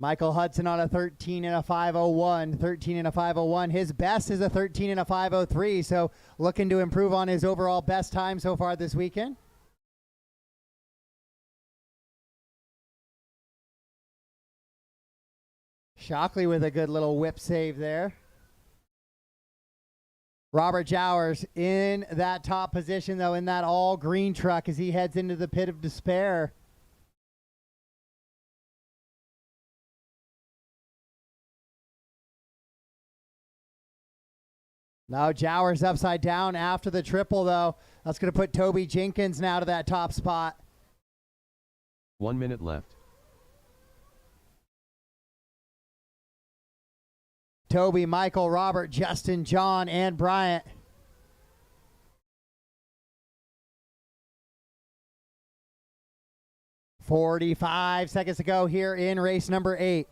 Michael Hudson on a 13 and a 501. 13 and a 501. His best is a 13 and a 503. So looking to improve on his overall best time so far this weekend. Shockley with a good little whip save there. Robert Jowers in that top position, though, in that all green truck as he heads into the pit of despair. Now Jowers upside down after the triple, though. That's going to put Toby Jenkins now to that top spot. 1 minute left. Toby, Michael, Robert, Justin, John, and Bryant. "45 seconds to go here in race number 8.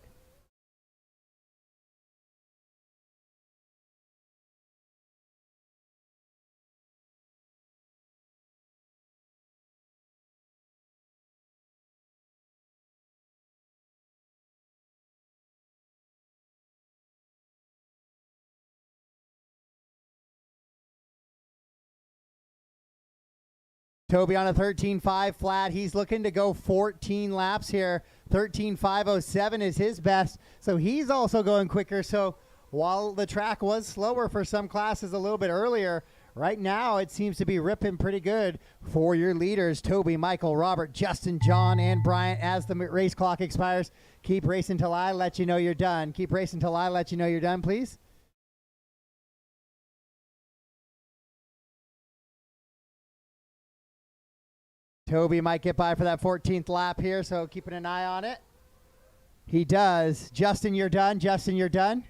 Toby on a 13.5 flat. He's looking to go 14 laps here. 13.507 is his best. So he's also going quicker. So while the track was slower for some classes a little bit earlier, right now it seems to be ripping pretty good for your leaders. Toby, Michael, Robert, Justin, John, and Bryant as the race clock expires. Keep racing till I let you know you're done. Keep racing till I let you know you're done, please. Toby might get by for that 14th lap here, so keeping an eye on it. He does. Justin, you're done. Justin, you're done.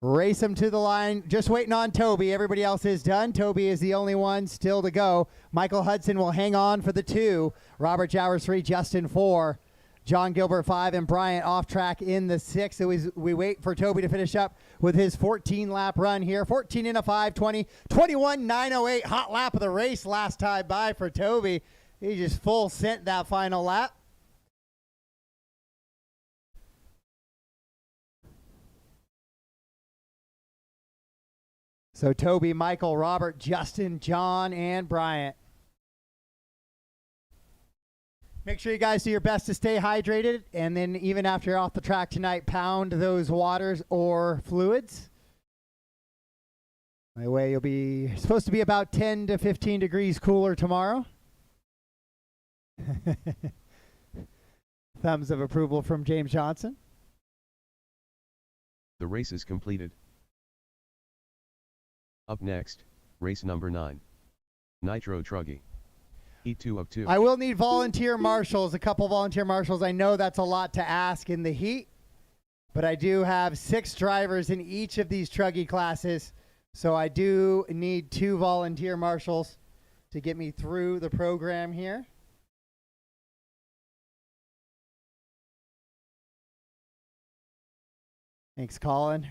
Race him to the line. Just waiting on Toby. Everybody else is done. Toby is the only one still to go. Michael Hudson will hang on for the 2. Robert Jowers 3, Justin 4. John Gilbert 5, and Bryant off track in the 6. So we wait for Toby to finish up with his 14-lap run here. 14 and a 5:20, 21.908. Hot lap of the race last time by for Toby. He just full sent that final lap. So Toby, Michael, Robert, Justin, John, and Bryant. Make sure you guys do your best to stay hydrated, and then even after you're off the track tonight, pound those waters or fluids. My way, you'll be supposed to be about 10 to 15 degrees cooler tomorrow. Thumbs of approval from James Johnson. The race is completed. Up next, race number 9. Nitro Truggy. Heat 2 of 2. I will need volunteer marshals, a couple volunteer marshals. I know that's a lot to ask in the heat, but I do have 6 drivers in each of these truggy classes, so I do need 2 volunteer marshals to get me through the program here. Thanks, Colin.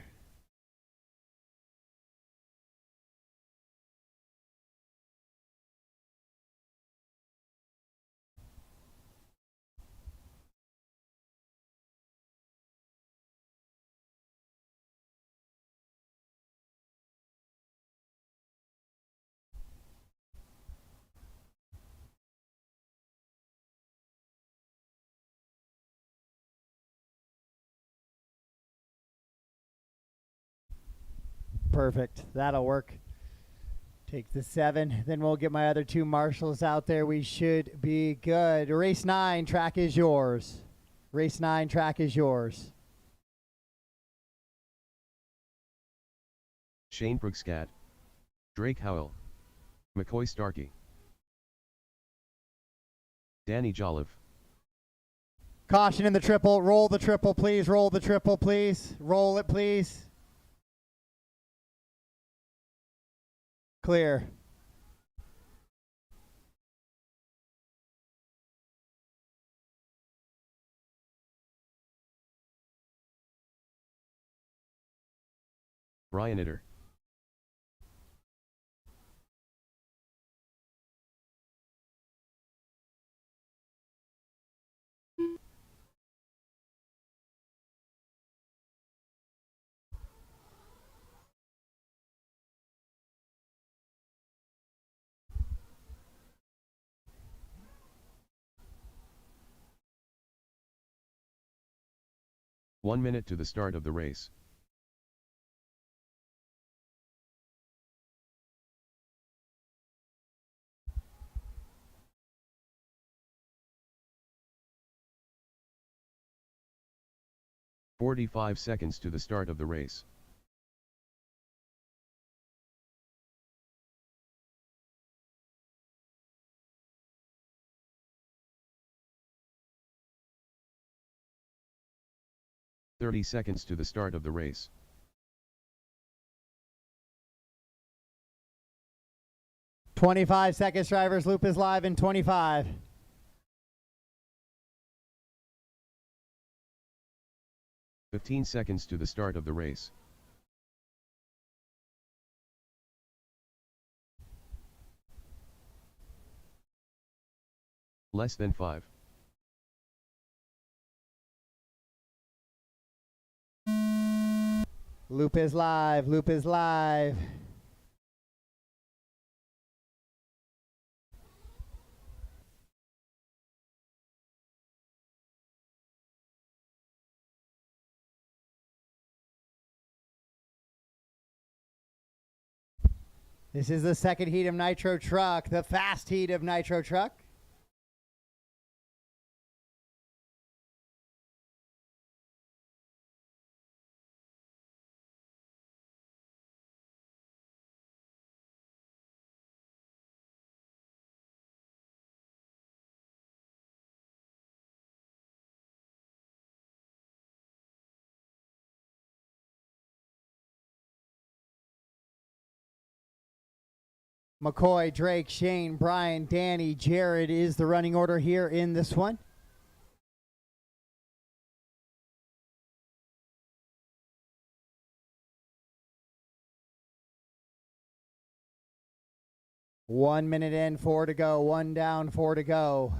Perfect. That'll work. Take the 7. Then we'll get my other 2 marshals out there. We should be good. Race 9, track is yours. Race 9, track is yours. Shane Brookscat. Drake Howell. McCoy Starkey. Danny Jolliffe. Caution in the triple. Roll the triple, please. Roll the triple, please. Roll it, please. Clear. Brian Itter. 1 minute to the start of the race. "45 seconds to the start of the race. "30 seconds to the start of the race. "25 seconds, drivers. Loop is live in 25. "15 seconds to the start of the race. Less than 5. Loop is live. Loop is live. This is the second heat of Nitro Truck, the fast heat of Nitro Truck. McCoy, Drake, Shane, Brian, Danny, Jared is the running order here in this one. One minute in, 4 to go. One down, 4 to go.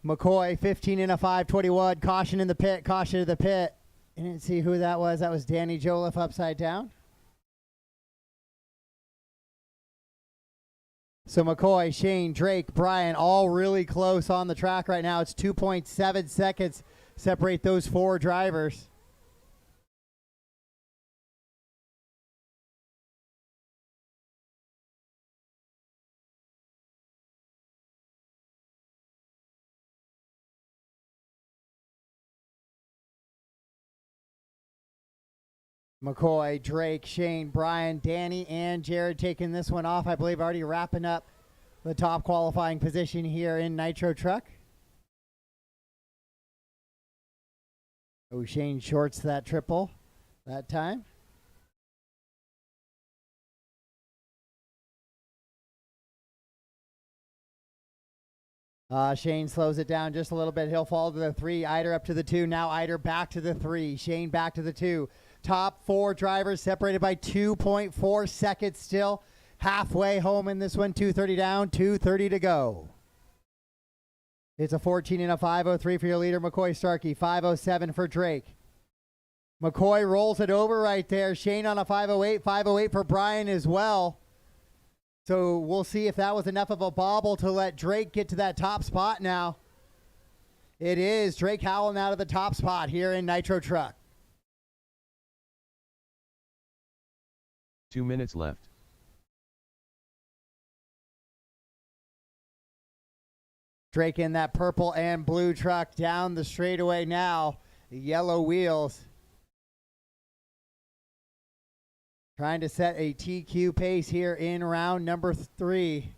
McCoy, 15 in a 521. Caution in the pit. Caution in the pit. I didn't see who that was. That was Danny Joliffe upside down. So McCoy, Shane, Drake, Brian, all really close on the track right now. It's 2.7 seconds separate those 4 drivers. McCoy, Drake, Shane, Brian, Danny, and Jared taking this one off. I believe already wrapping up the top qualifying position here in Nitro Truck. Oh, Shane shorts that triple that time. Shane slows it down just a little bit. He'll fall to the 3. Eider up to the 2. Now Eider back to the 3. Shane back to the 2. Top 4 drivers separated by 2.4 seconds still. Halfway home in this one. 2:30 down, 2:30 to go. It's a 14 and a 5:03 for your leader, McCoy Starkey. 5:07 for Drake. McCoy rolls it over right there. Shane on a 5:08. 5:08 for Brian as well. So we'll see if that was enough of a bobble to let Drake get to that top spot now. It is Drake Howell now to the top spot here in Nitro Truck. 2 minutes left. Drake in that purple and blue truck down the straightaway now. The yellow wheels. Trying to set a TQ pace here in round number 3.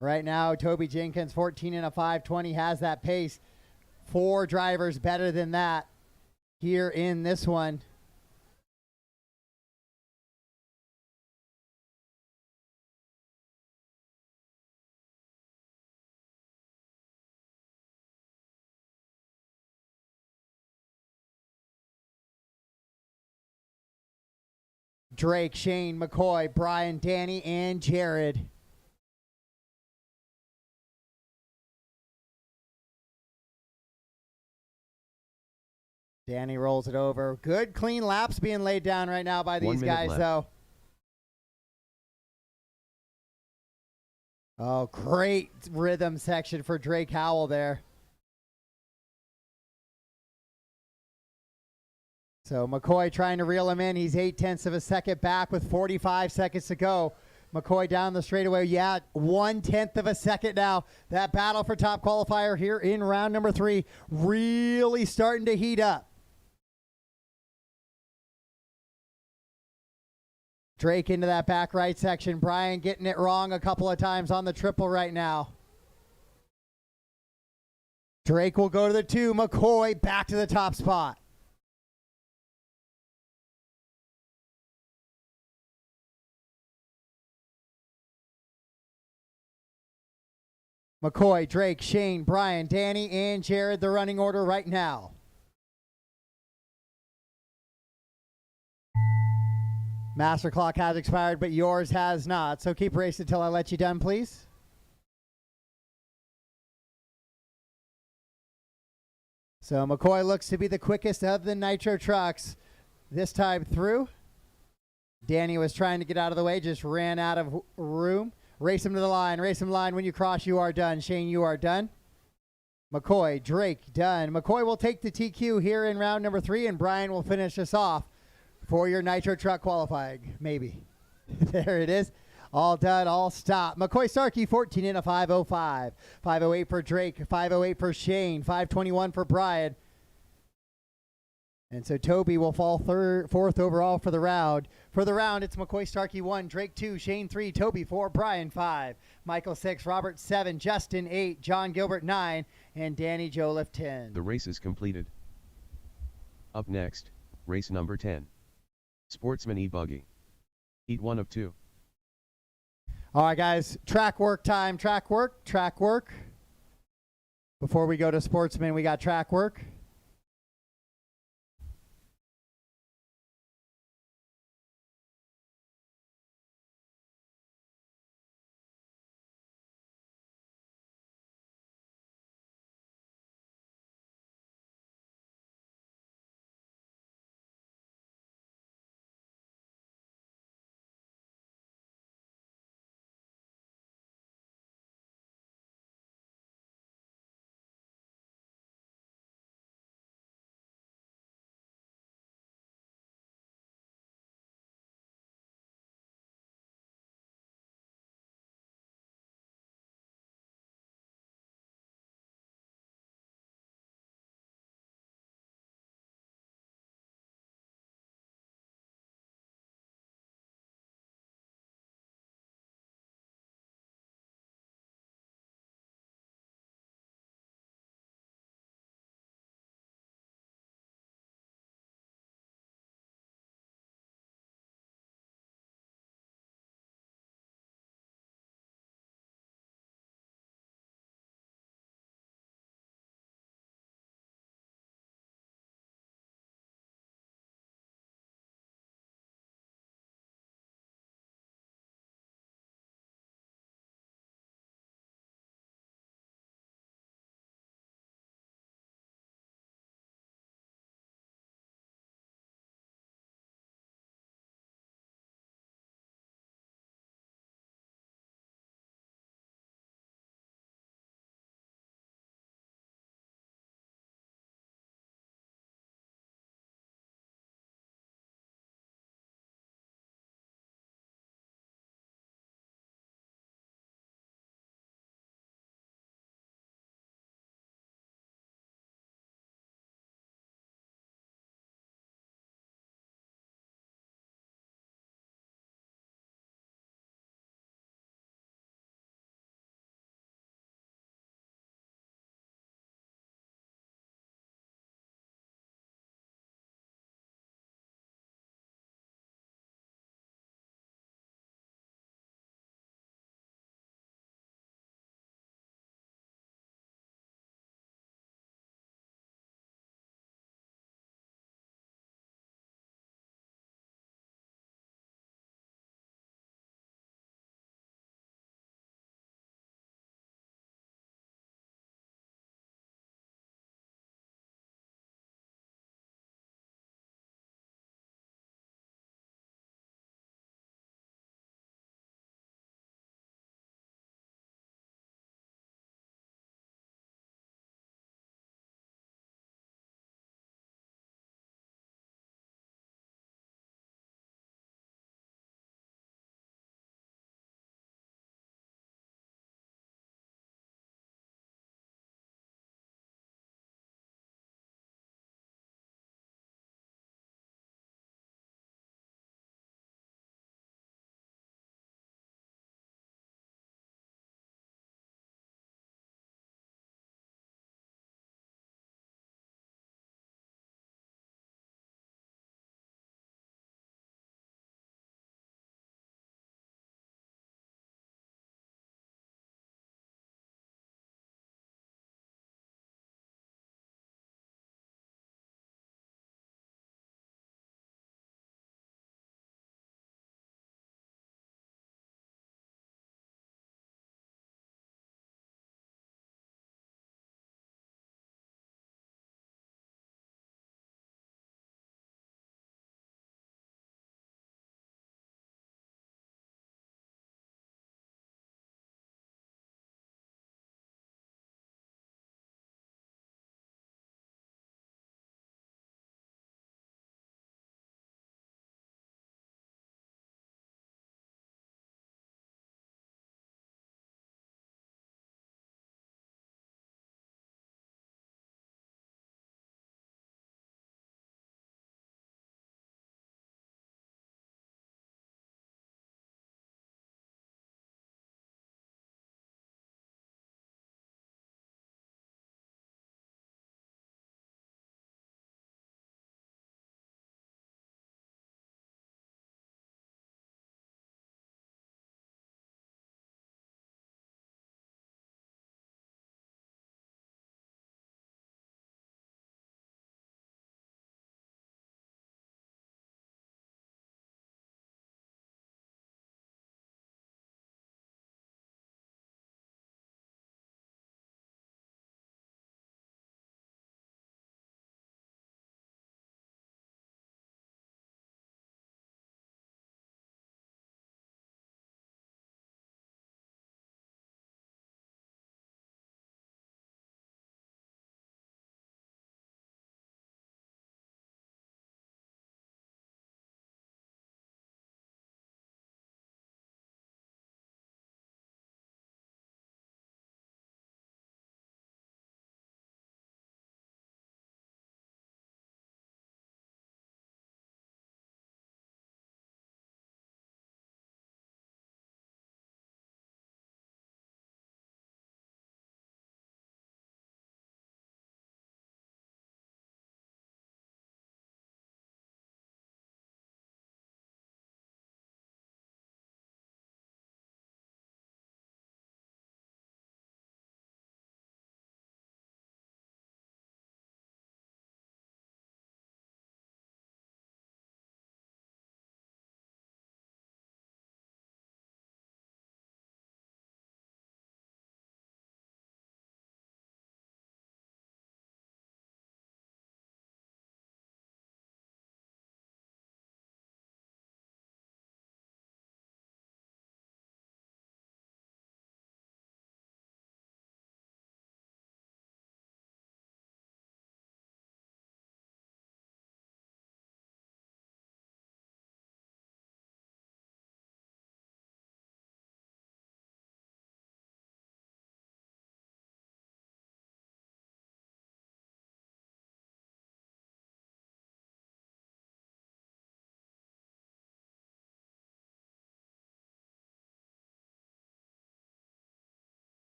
Right now, Toby Jenkins, 14 and a 520, has that pace. 4 drivers better than that here in this one. Drake, Shane, McCoy, Brian, Danny, and Jared. Danny rolls it over. Good, clean laps being laid down right now by these guys, left. though. Oh, great rhythm section for Drake Howell there. So McCoy trying to reel him in. He's 0.8 of a second back with 45 seconds to go. McCoy down the straightaway. Yeah, 0.1 of a second now. That battle for top qualifier here in round number 3 really starting to heat up. Drake into that back right section. Brian getting it wrong a couple of times on the triple right now. Drake will go to the 2. McCoy back to the top spot. McCoy, Drake, Shane, Brian, Danny, and Jared, the running order right now. Master clock has expired, but yours has not. So keep racing until I let you done, please. So McCoy looks to be the quickest of the Nitro trucks this time through. Danny was trying to get out of the way, just ran out of room. Race him to the line. Race him line. When you cross, you are done. Shane, you are done. McCoy, Drake, done. McCoy will take the TQ here in round number 3, and Brian will finish us off for your Nitro Truck qualifying. Maybe. There it is. All done. All stopped. McCoy Starkey, 14 in a 5:05. 5:08 for Drake. 5:08 for Shane. 5:21 for Brian. And so Toby will fall fourth overall for the round. For the round, it's McCoy Starkey 1, Drake 2, Shane 3, Toby 4, Brian 5, Michael 6, Robert 7, Justin 8, John Gilbert 9, and Danny Joliffe 10. The race is completed. Up next, race number 10. Sportsman E-Buggy. Heat 1 of 2. All right, guys, track work time. Track work, track work. Before we go to Sportsman, we got track work.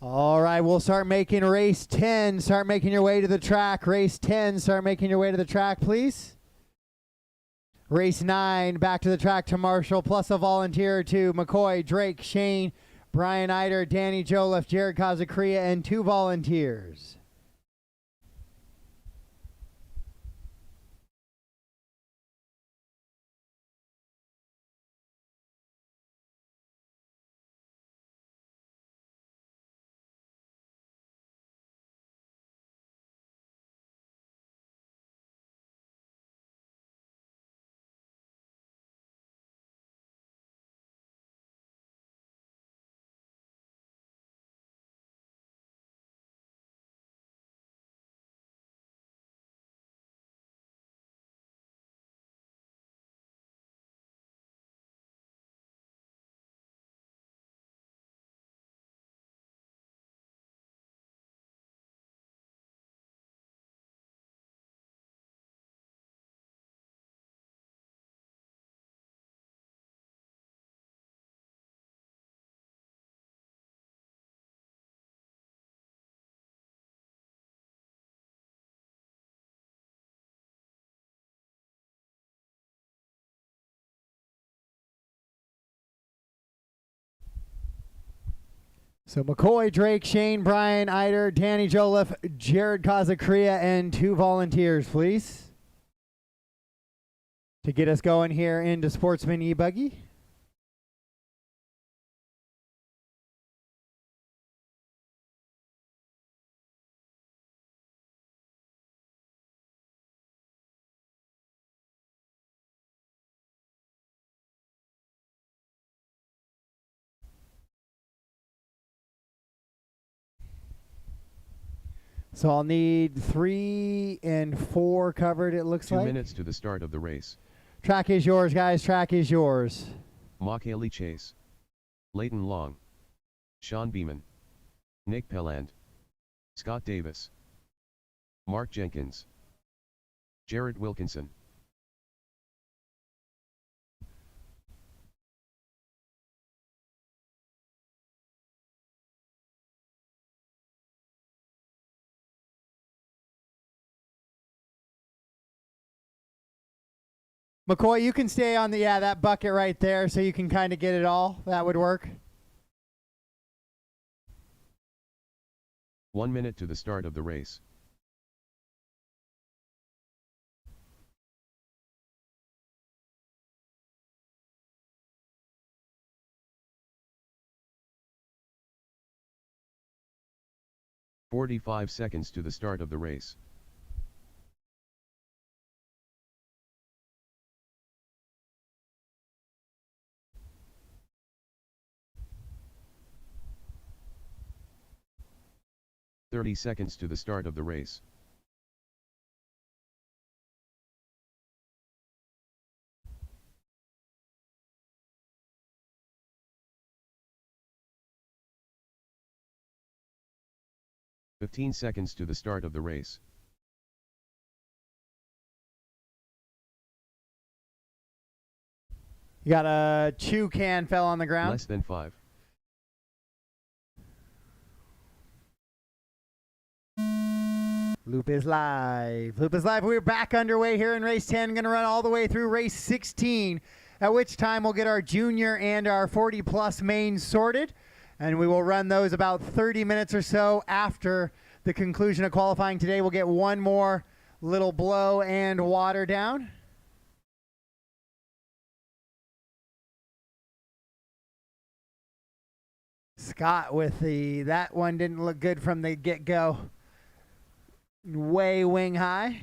All right, we'll start making race 10. Start making your way to the track. Race 10, start making your way to the track, please. Race 9, back to the track to Marshall, plus a volunteer or two. McCoy, Drake, Shane, Brian Eider, Danny Joliffe, Jared Kazacria, and 2 volunteers. So McCoy, Drake, Shane, Brian, Eider, Danny Joliffe, Jared Kazacria, and 2 volunteers, please. To get us going here into Sportsman E-Buggy. So I'll need 3 and 4 covered, it looks 2 like. 2 minutes to the start of the race. Track is yours, guys. Track is yours. Macaulay Chase, Leighton Long, Sean Beeman, Nick Pelland, Scott Davis, Mark Jenkins, Jared Wilkinson. McCoy, you can stay on the, that bucket right there so you can kind of get it all. That would work. 1 minute to the start of the race. "45 seconds to the start of the race. "30 seconds to the start of the race. "15 seconds to the start of the race. You got a chew can fell on the ground. Less than 5. Loop is live. Loop is live. We're back underway here in race 10. Going to run all the way through race 16, at which time we'll get our junior and our 40-plus mains sorted, and we will run those about 30 minutes or so after the conclusion of qualifying today. We'll get one more little blow and water down. Scott with that one didn't look good from the get-go. Way wing high.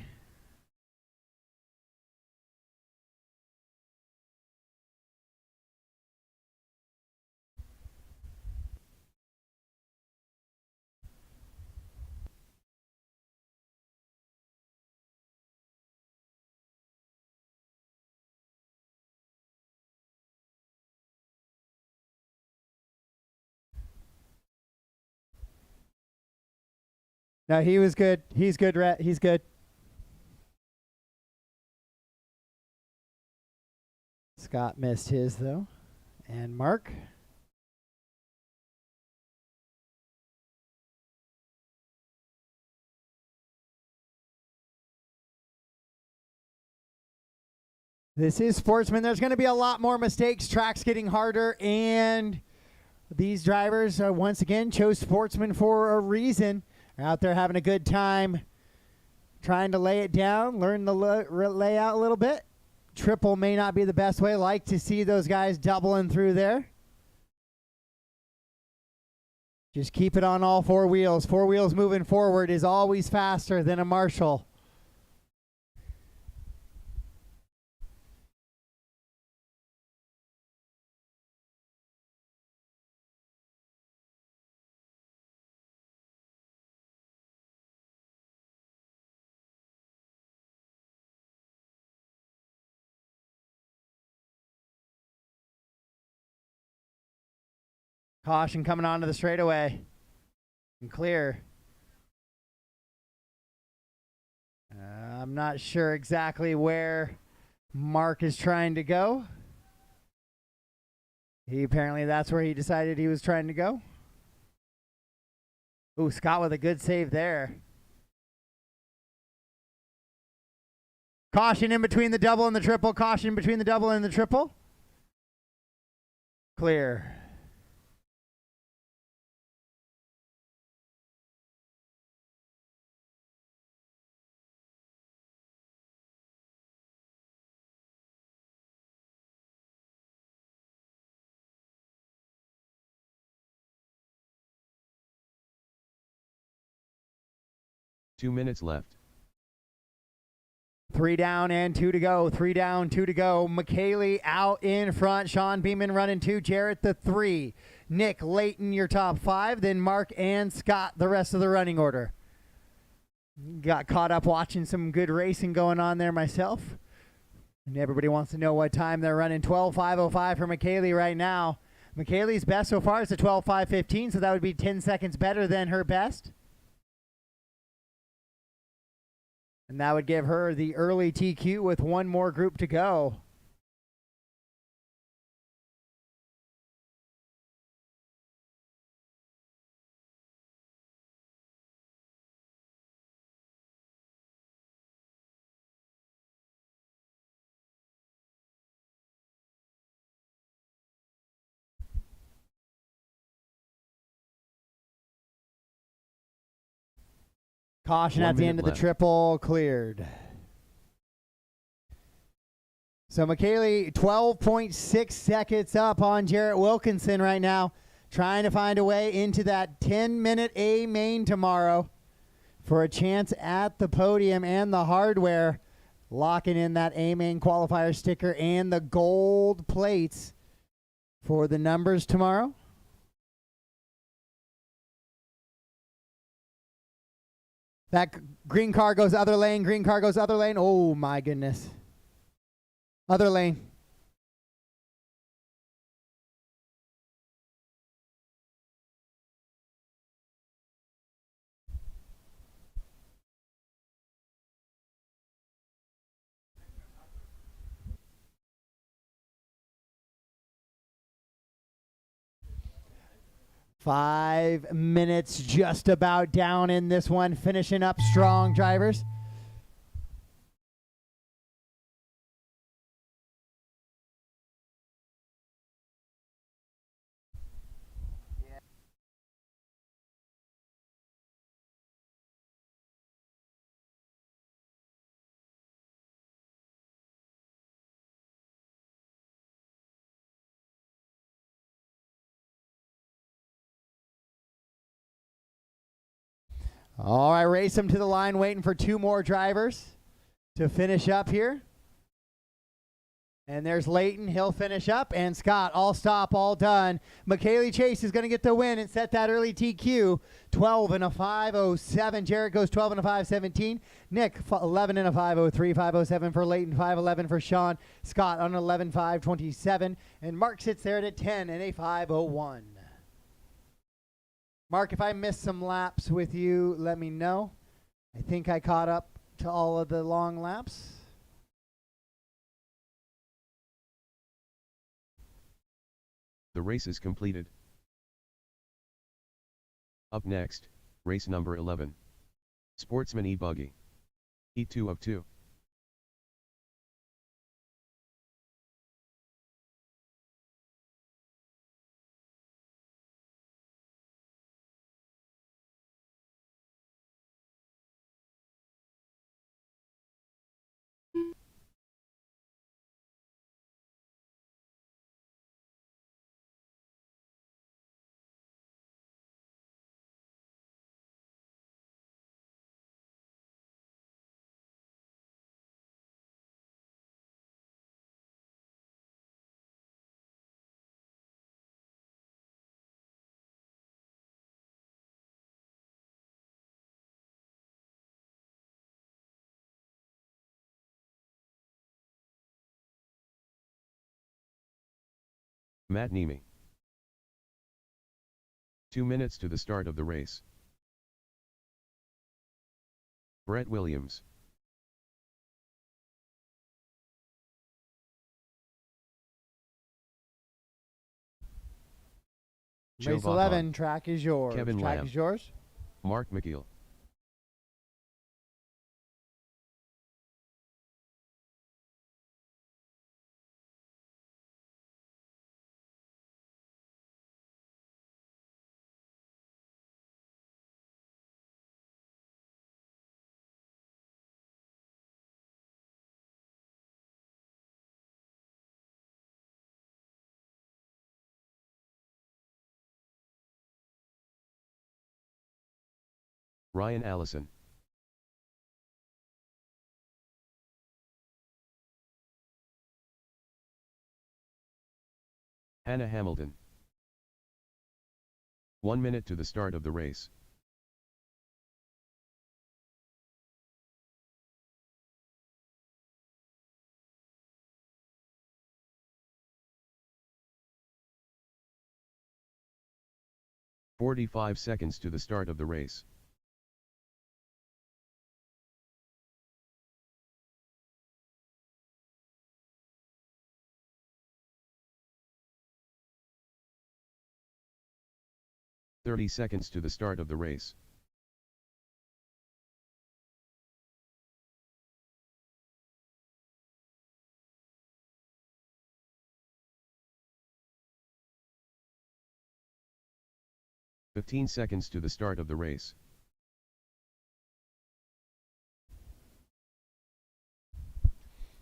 No, he was good. He's good, Rhett. He's good. Scott missed his, though. And Mark. This is Sportsman. There's going to be a lot more mistakes. Track's getting harder, and these drivers once again chose Sportsman for a reason. They're out there having a good time, trying to lay it down, learn the layout a little bit. Triple may not be the best way. Like to see those guys doubling through there. Just keep it on all four wheels. Four wheels moving forward is always faster than a Marshall. Caution coming onto the straightaway. And clear. I'm not sure exactly where Mark is trying to go. Apparently that's where he decided he was trying to go. Ooh, Scott with a good save there. Caution in between the double and the triple. Caution between the double and the triple. Clear. Two minutes left. 3 down and 2 to go. 3 down, 2 to go. McKaylee out in front. Sean Beeman running 2. Jarrett the 3. Nick Layton your top 5. Then Mark and Scott the rest of the running order. Got caught up watching some good racing going on there myself. And everybody wants to know what time they're running. 12:5:05 for McKaylee right now. McKaylee's best so far is a 12:5:15, so that would be 10 seconds better than her best. And that would give her the early TQ with one more group to go. Caution at the end of the triple, cleared. So McKaylee, 12.6 seconds up on Jarrett Wilkinson right now, trying to find a way into that 10-minute A main tomorrow for a chance at the podium and the hardware, locking in that A main qualifier sticker and the gold plates for the numbers tomorrow. That green car goes other lane. Green car goes other lane. Oh, my goodness. Other lane. Five minutes just about down in this one. Finishing up strong, drivers. All right, race them to the line, waiting for 2 more drivers to finish up here. And there's Layton. He'll finish up. And Scott, all stop, all done. McKaylee Chase is going to get the win and set that early TQ. 12:05:07. Jarrett goes 12:05:17. Nick, 11:05:03. 5:07 for Layton. 5:11 for Sean. Scott on 11:05:27. And Mark sits there at 10 and a 5:01. Mark, if I missed some laps with you, let me know. I think I caught up to all of the long laps. The race is completed. Up next, race number 11. Sportsman E-Buggy. E2 of 2. Matt Niemi. 2 minutes to the start of the race. Brett Williams. Joe Race Vaughn. 11, track is yours. Kevin Track Lamb. is yours. Mark McKeel. Ryan Allison. Hannah Hamilton. 1 minute to the start of the race. "45 seconds to the start of the race. "30 seconds to the start of the race. "15 seconds to the start of the race.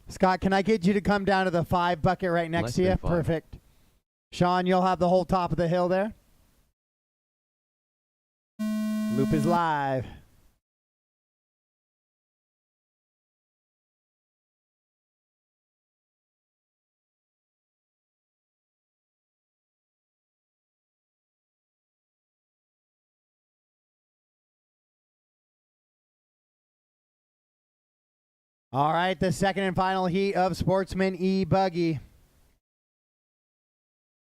Scott, can I get you to come down to the 5 bucket right next Less to you? than 5. Perfect. Sean, you'll have the whole top of the hill there. Loop is live. All right, the second and final heat of Sportsman E-Buggy.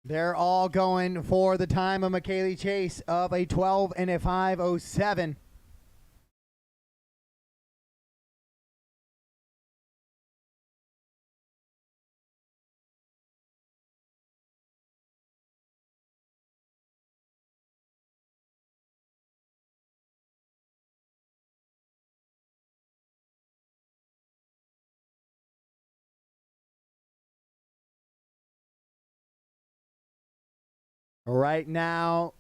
They're all going for the time of McKaylee Chase of a 12 and a 5:07. Right now,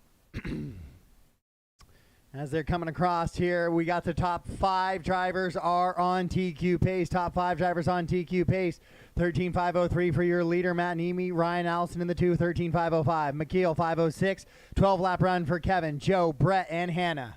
as they're coming across here, we got the top 5 drivers are on TQ pace. Top 5 drivers on TQ pace. 13.503 for your leader, Matt Niemi. Ryan Allison in the 2, 13.505. McKeel, 506. 12-lap run for Kevin, Joe, Brett, and Hannah.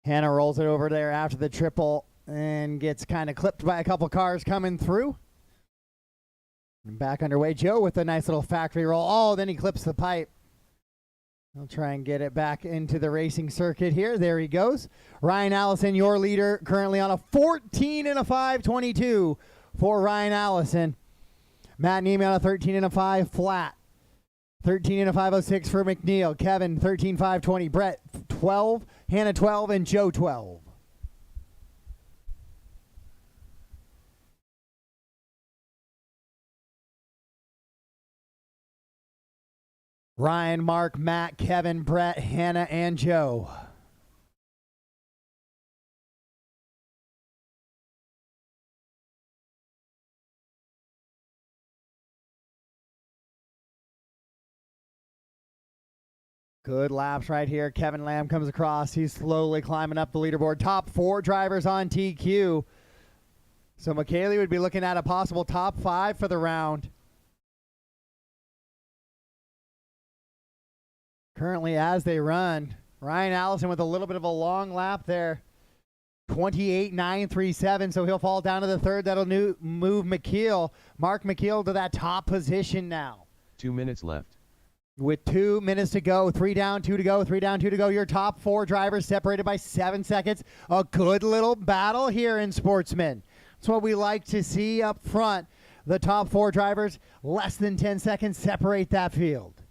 Hannah rolls it over there after the triple and gets kind of clipped by a couple cars coming through. And back underway. Joe with a nice little factory roll. Oh, then he clips the pipe. He'll try and get it back into the racing circuit here. There he goes. Ryan Allison, your leader, currently on a 14 and a 5:22 for Ryan Allison. Matt Niemi on a 13 and a 5 flat. 13 and a 5:06 for McNeil. Kevin, 13.520. Brett, 12. Hannah, 12. And Joe, 12. Ryan, Mark, Matt, Kevin, Brett, Hannah, and Joe. Good laps right here. Kevin Lamb comes across. He's slowly climbing up the leaderboard. Top 4 drivers on TQ. So McKaylee would be looking at a possible top 5 for the round. Currently as they run, Ryan Allison with a little bit of a long lap there. 28.937, so he'll fall down to the third. That'll move McKeel, Mark McKeel, to that top position now. 2 minutes left. With 2 minutes to go, 3 down, 2 to go, 3 down, 2 to go. Your top 4 drivers separated by 7 seconds. A good little battle here in Sportsman. That's what we like to see up front. The top 4 drivers, less than 10 seconds, separate that field.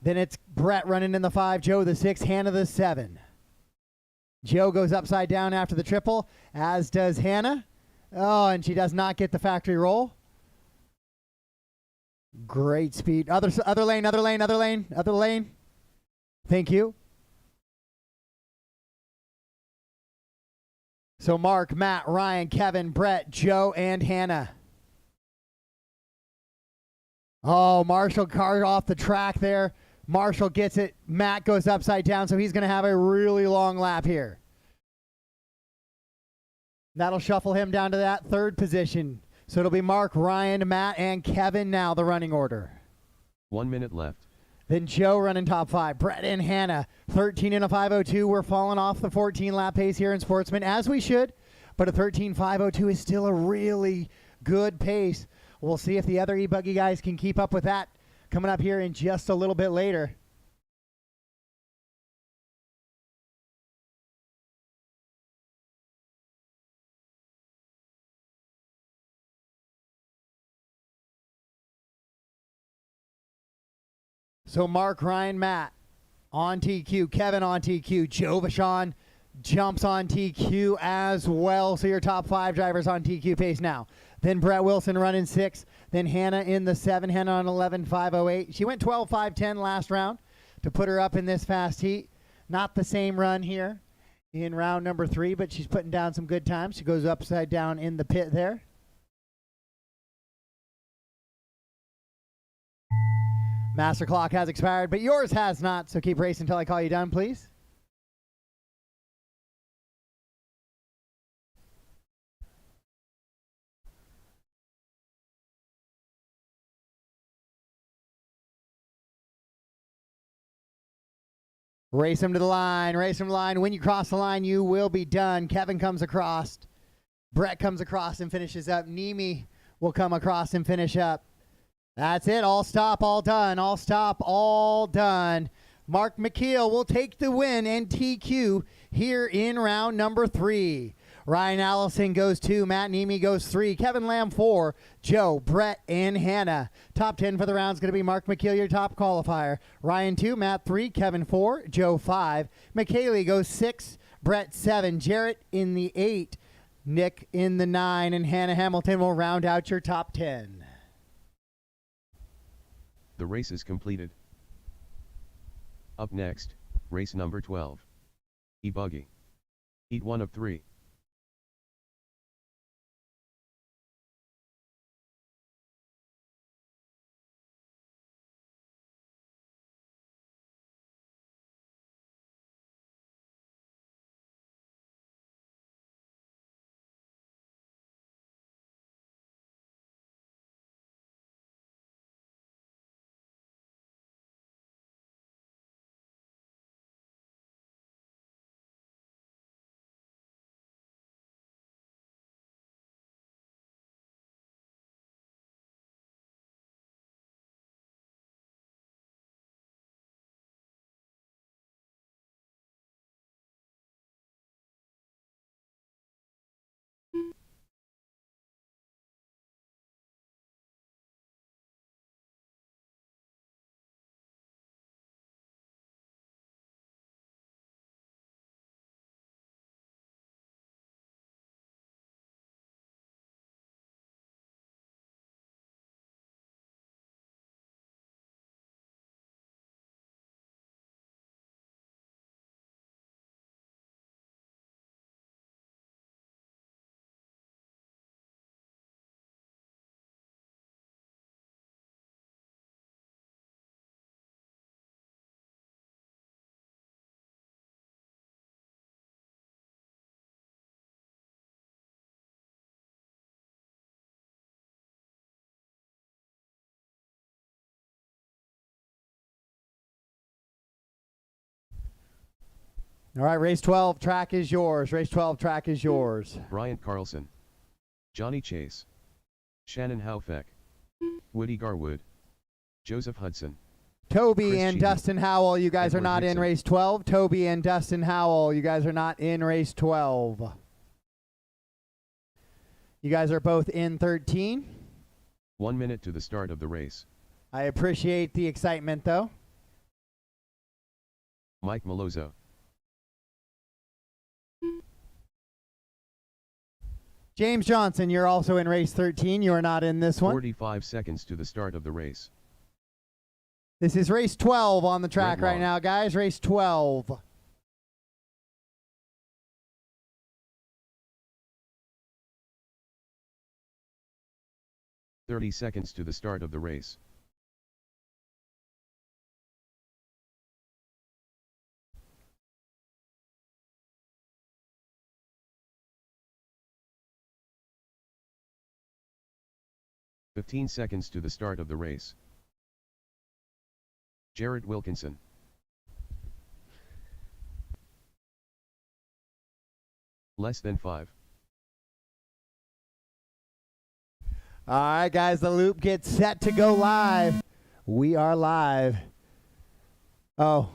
Then it's Brett running in the 5, Joe the 6, Hannah the 7. Joe goes upside down after the triple, as does Hannah. Oh, and she does not get the factory roll. Great speed. Other lane, other lane, other lane, other lane. Thank you. So Mark, Matt, Ryan, Kevin, Brett, Joe, and Hannah. Oh, Marshall car off the track there. Marshall gets it. Matt goes upside down, so he's going to have a really long lap here. That'll shuffle him down to that third position. So it'll be Mark, Ryan, Matt, and Kevin now, the running order. 1 minute left. Then Joe running top 5. Brett and Hannah, 13 and a 5:02. We're falling off the 14 lap pace here in Sportsman, as we should. But a 13.502 is still a really good pace. We'll see if the other e-buggy guys can keep up with that coming up here in just a little bit later. So Mark, Ryan, Matt on TQ, Kevin on TQ, Joe Vachon jumps on TQ as well. So your top 5 drivers on TQ pace now. Then Brett Wilson running 6. Then Hannah in the 7. Hannah on 11.508. She went 12.510 last round to put her up in this fast heat. Not the same run here in round number 3, but she's putting down some good times. She goes upside down in the pit there. Master clock has expired, but yours has not, so keep racing until I call you done, please. Race him to the line, race him to the line. When you cross the line, you will be done. Kevin comes across. Brett comes across and finishes up. Nimi will come across and finish up. That's it. All stop, all done. All stop, all done. Mark McKeel will take the win and TQ here in round number 3. Ryan Allison goes 2. Matt Nemi goes 3. Kevin Lamb 4. Joe, Brett, and Hannah. Top 10 for the round is going to be Mark McKeel, your top qualifier. Ryan 2. Matt 3. Kevin 4. Joe 5. McKaylee goes 6. Brett 7. Jarrett in the 8. Nick in the 9. And Hannah Hamilton will round out your top 10. The race is completed. Up next, race number 12. E-buggy. Heat 1 of 3. All right, race 12, track is yours. Race 12, track is yours. Bryant Carlson, Johnny Chase, Shannon Haufeck, Woody Garwood, Joseph Hudson. Toby Chris and Sheedy, Dustin Howell, you guys are Edward not in Dixon. race 12. Toby and Dustin Howell, you guys are not in race 12. You guys are both in 13. 1 minute to the start of the race. I appreciate the excitement, though. Mike Malozzo, James Johnson, you're also in race 13. You are not in this one. 45 seconds to the start of the race. This is race 12 on the track Greg right Long. now, guys. Race 12. Thirty seconds to the start of the race. "15 seconds to the start of the race. Jarrett Wilkinson, less than 5. All right, guys, the loop gets set to go live. We are live. Oh.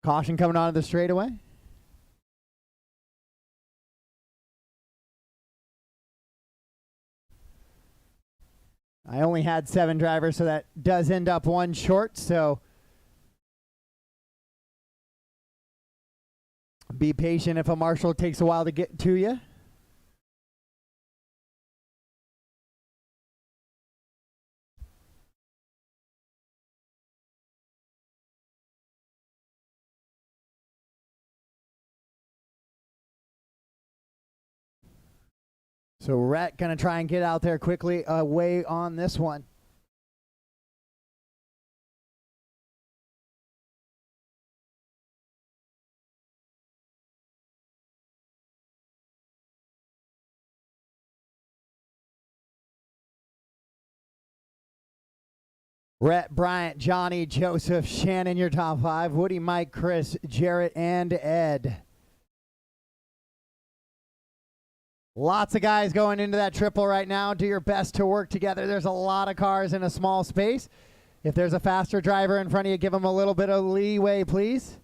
Caution coming onto the straightaway. I only had 7 drivers, so that does end up 1 short, so be patient if a marshal takes a while to get to you. So Rhett going to try and get out there quickly away on this one. Rhett, Bryant, Johnny, Joseph, Shannon, your top 5. Woody, Mike, Chris, Jarrett, and Ed. Lots of guys going into that triple right now. Do your best to work together. There's a lot of cars in a small space. If there's a faster driver in front of you, give them a little bit of leeway, please.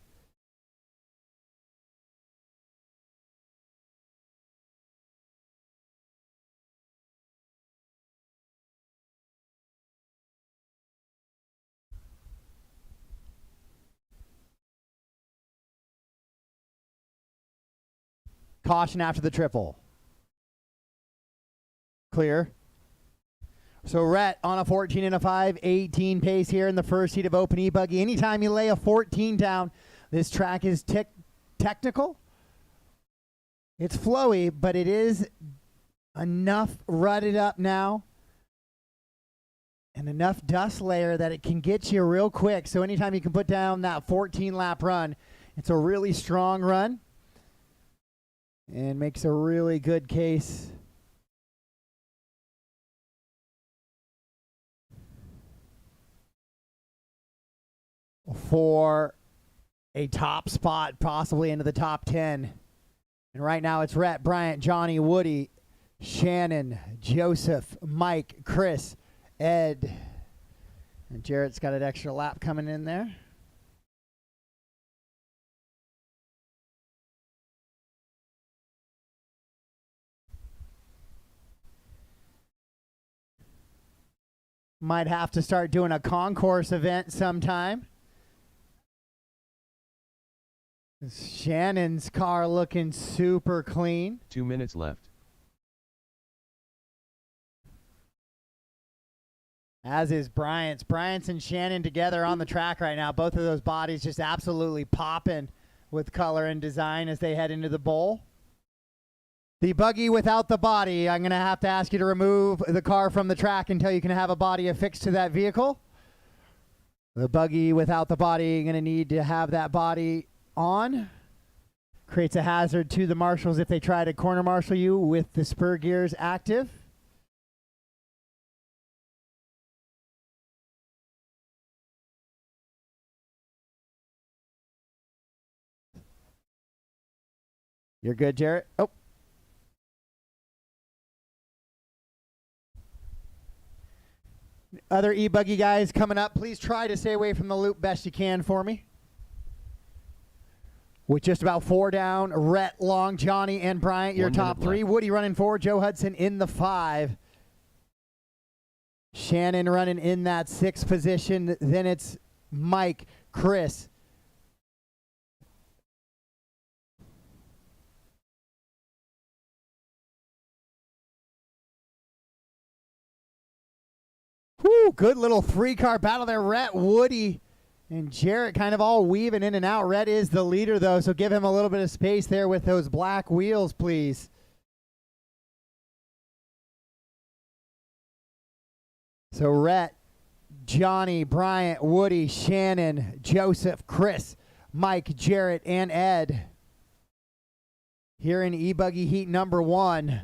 Caution after the triple. Clear. So Rhett on a 14 and a 5, 18 pace here in the first heat of Open E-Buggy. Anytime you lay a 14 down, this track is technical. It's flowy, but it is enough rutted up now and enough dust layer that it can get you real quick. So anytime you can put down that 14 lap run, it's a really strong run and makes a really good case for a top spot, possibly into the top 10. And right now it's Rhett, Bryant, Johnny, Woody, Shannon, Joseph, Mike, Chris, Ed, and Jarrett's got an extra lap coming in there. Might have to start doing a concourse event sometime. Shannon's car looking super clean. 2 minutes left. As is Bryant's. Bryant's and Shannon together on the track right now. Both of those bodies just absolutely popping with color and design as they head into the bowl. The buggy without the body, I'm going to have to ask you to remove the car from the track until you can have a body affixed to that vehicle. The buggy without the body, you're going to need to have that body on. Creates a hazard to the marshals if they try to corner marshal you with the spur gears active. You're good, Jarrett. Oh. Other e-buggy guys coming up, please try to stay away from the loop best you can for me. With just about 4 down, Rhett, Long, Johnny, and Bryant, your top 3. Left. Woody running 4, Joe Hudson in the 5. Shannon running in that 6th position. Then it's Mike, Chris. Whew, good little 3-car battle there. Rhett, Woody, and Jarrett kind of all weaving in and out. Rhett is the leader, though, so give him a little bit of space there with those black wheels, please. So Rhett, Johnny, Bryant, Woody, Shannon, Joseph, Chris, Mike, Jarrett, and Ed. Here in e-buggy heat number 1.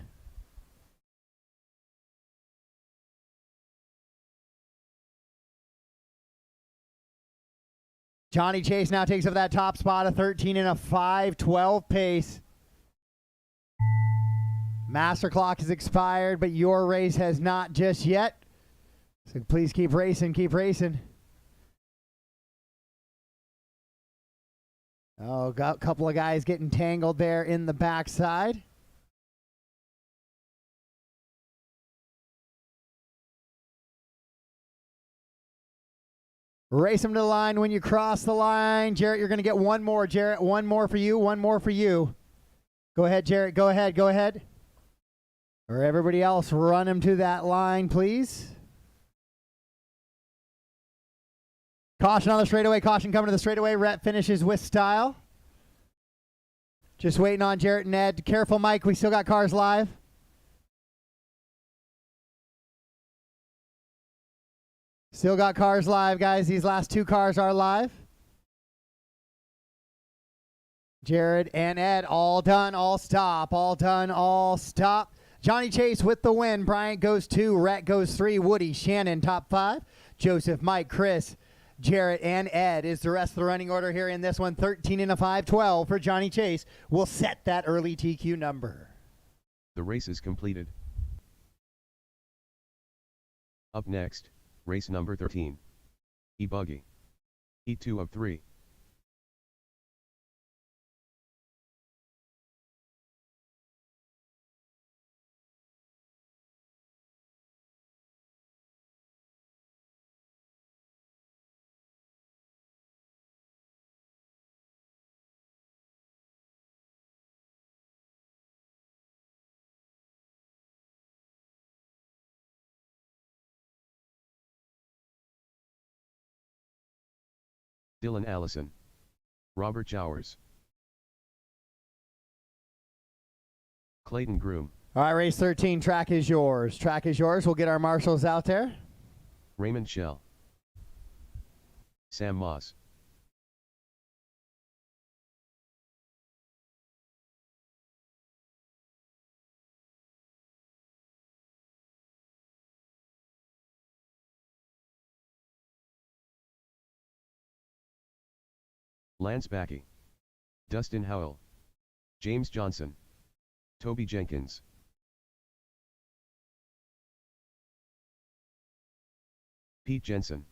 Johnny Chase now takes over that top spot, a 13 and a 5:12 pace. Master clock has expired, but your race has not just yet. So please keep racing, keep racing. Oh, got a couple of guys getting tangled there in the backside. Race them to the line when you cross the line. Jarrett, you're going to get one more. Jarrett, one more for you, one more for you. Go ahead, Jarrett. Go ahead, go ahead. Or everybody else, run them to that line, please. Caution on the straightaway. Caution coming to the straightaway. Rhett finishes with style. Just waiting on Jarrett and Ed. Careful, Mike. We still got cars live. Still got cars live, guys. These last 2 cars are live. Jared and Ed, all done, all stop. All done, all stop. Johnny Chase with the win. Bryant goes 2. Rhett goes 3. Woody, Shannon, top 5. Joseph, Mike, Chris, Jarrett, and Ed is the rest of the running order here in this one. 13 and a 5:12 for Johnny Chase. We'll set that early TQ number. The race is completed. Up next, race number 13. E-buggy. E2 of 3. Dylan Allison. Robert Jowers. Clayton Groom. All right, race 13, track is yours. Track is yours. We'll get our marshals out there. Raymond Shell. Sam Moss. Lance Backey. Dustin Howell. James Johnson. Toby Jenkins. Pete Jensen.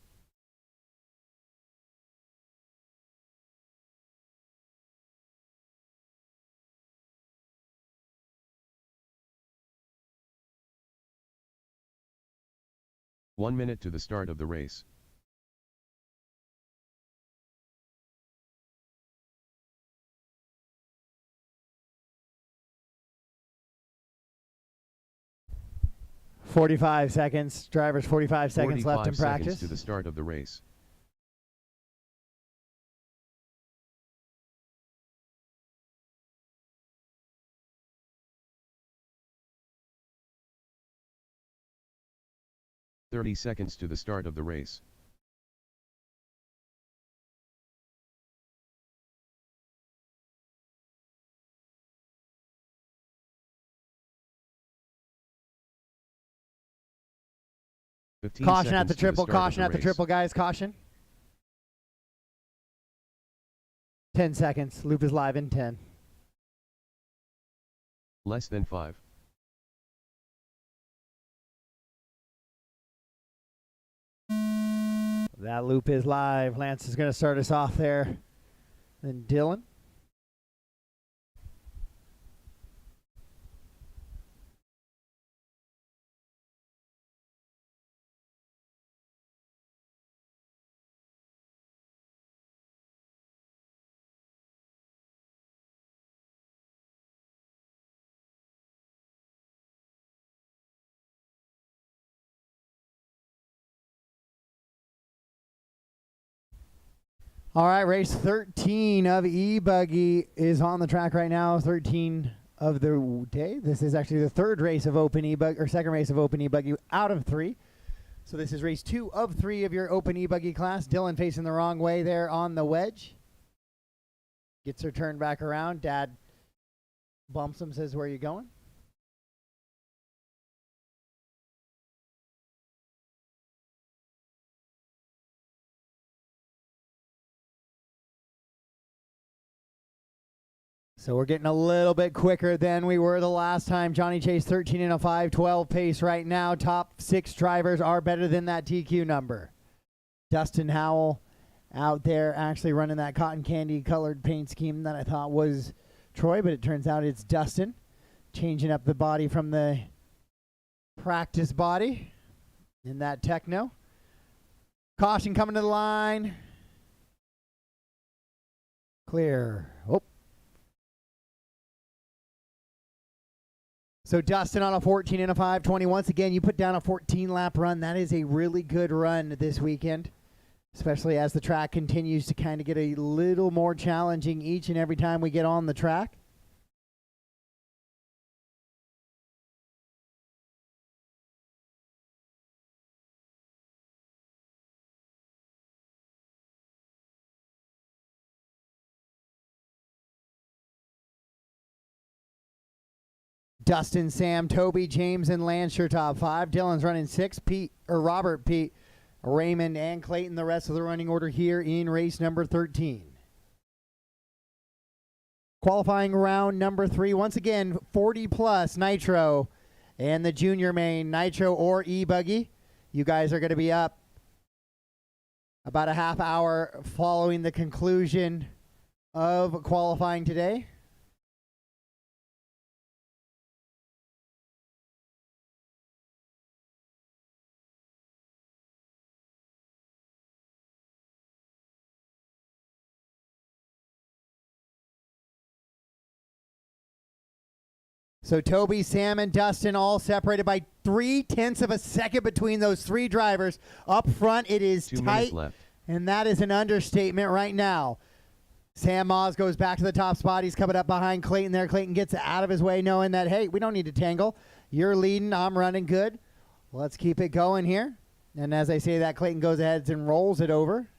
One minute to the start of the race. .45 seconds. Drivers 45 seconds left in practice. To the start of the race. .30 seconds to the start of the race. Caution at the triple, caution at the triple, guys, caution. 10 seconds. Loop is live in 10. Less than 5. That loop is live. Lance is going to start us off there. Then Dylan. All right, race 13 of E-Buggy is on the track right now. 13 of the day. This is actually the third race of Open E-Buggy, or second race of Open E-Buggy out of 3. So this is race 2 of 3 of your Open E-Buggy class. Dylan facing the wrong way there on the wedge. Gets her turned back around. Dad bumps him, says, "Where are you going?" So we're getting a little bit quicker than we were the last time. Johnny Chase 13 in a 5:12 pace right now. Top 6 drivers are better than that TQ number. Dustin Howell out there actually running that cotton candy colored paint scheme that I thought was Troy, but it turns out it's Dustin. Changing up the body from the practice body in that techno. Caution coming to the line. Clear. Oh. So Dustin on a 14 and a 5:20. Once again, you put down a 14-lap run. That is a really good run this weekend, especially as the track continues to kind of get a little more challenging each and every time we get on the track. Dustin, Sam, Toby, James, and Lance your top 5. Dylan's running 6. Robert, Pete, Raymond, and Clayton, the rest of the running order here in race number 13. Qualifying round number 3. Once again, 40 plus Nitro and the junior main Nitro or E-Buggy. You guys are going to be up about a half hour following the conclusion of qualifying today. So Toby, Sam, and Dustin all separated by 0.3 of a second between those 3 drivers. Up front, it is 2 tight, minutes left. And that is an understatement right now. Sam Moss goes back to the top spot. He's coming up behind Clayton there. Clayton gets out of his way knowing that, hey, we don't need to tangle. You're leading. I'm running good. Let's keep it going here. And as I say that, Clayton goes ahead and rolls it over.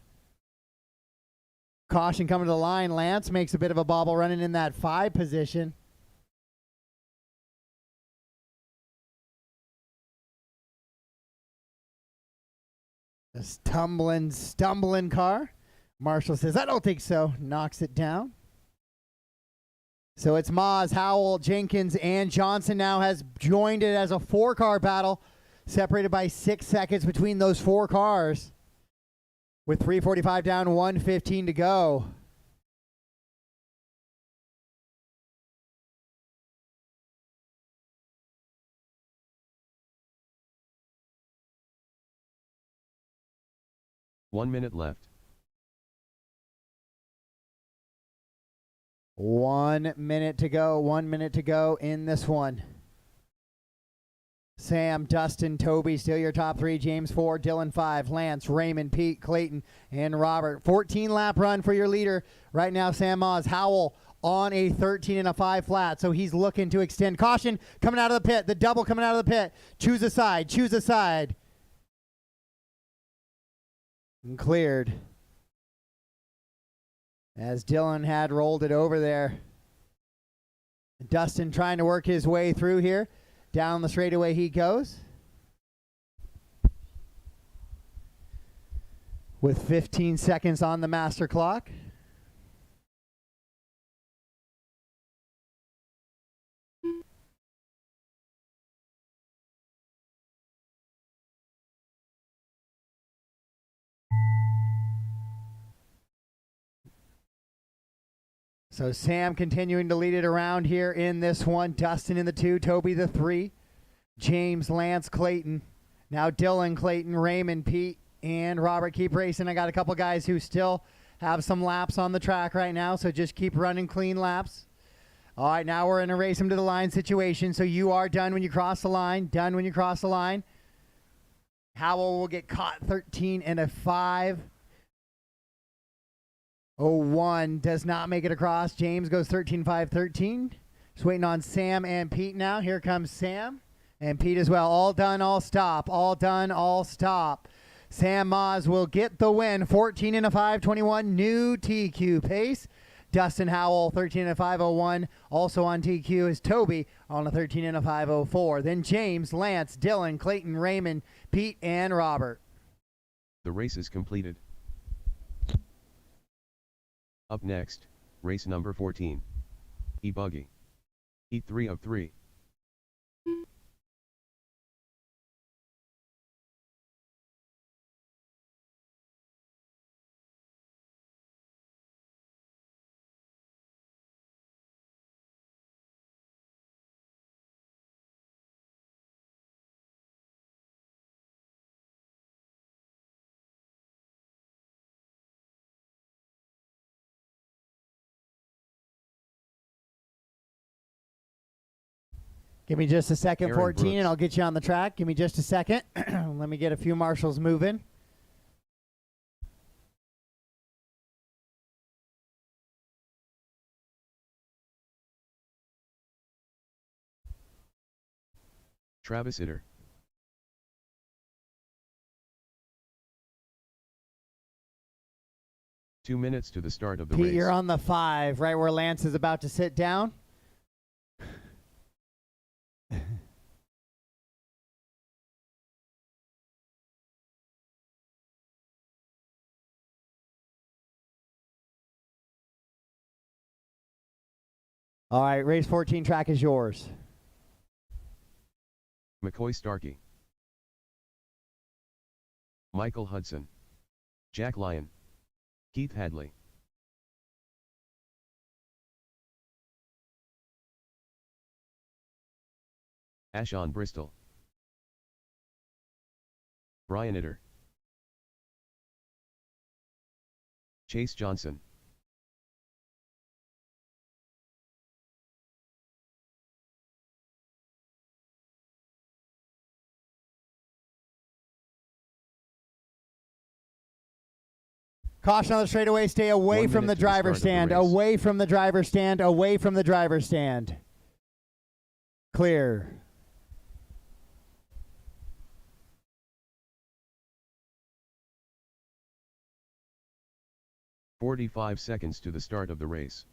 Caution coming to the line. Lance makes a bit of a bobble running in that 5 position. A stumbling car. Marshall says, "I don't think so." Knocks it down. So it's Maz, Howell, Jenkins, and Johnson now has joined it as a 4-car battle, separated by 6 seconds between those 4 cars. With 3:45 down, 1:15 to go. One minute left. 1 minute to go. 1 minute to go in this one. Sam, Dustin, Toby, still your top 3. James 4, Dylan 5, Lance, Raymond, Pete, Clayton, and Robert. 14-lap run for your leader. Right now, Sam Moss. Howell on a 13 and a 5 flat, so he's looking to extend. Caution coming out of the pit. The double coming out of the pit. Choose a side. Choose a side. And cleared. As Dylan had rolled it over there. Dustin trying to work his way through here. Down the straightaway he goes. With 15 seconds on the master clock. So Sam continuing to lead it around here in this one. Dustin in the 2, Toby the 3, James, Lance, Clayton. Now Dylan, Clayton, Raymond, Pete, and Robert keep racing. I got a couple guys who still have some laps on the track right now, so just keep running clean laps. All right, now we're in a race them to the line situation, so you are done when you cross the line. Done when you cross the line. Howell will get caught 13 and a 5:01. Does not make it across. James goes 13.513. Just waiting on Sam and Pete now. Here comes Sam and Pete as well. All done, all stop. All done, all stop. Sam Moz will get the win. 14 and a 5:21. New TQ pace. Dustin Howell, 13 and a 5:01. Also on TQ is Toby on a 13 and a 5:04. Then James, Lance, Dylan, Clayton, Raymond, Pete, and Robert. The race is completed. Up next, race number 14. E-Buggy. Heat 3 of 3. Give me just a second, Aaron 14, Brooks. and I'll get you on the track. Give me just a second. Let me get a few marshals moving. Travis Itter. Two minutes to the start of the Pete, race. you're on the 5, right where Lance is about to sit down. All right, race 14 track is yours. McCoy Starkey. Michael Hudson. Jack Lyon. Keith Hadley. Ashon Bristol. Brian Itter. Chase Johnson. Caution on the straightaway. Stay away 1 from the minute to the driver's start of stand. the race. Away from the driver's stand. Away from the driver's stand. Clear. "45 seconds to the start of the race.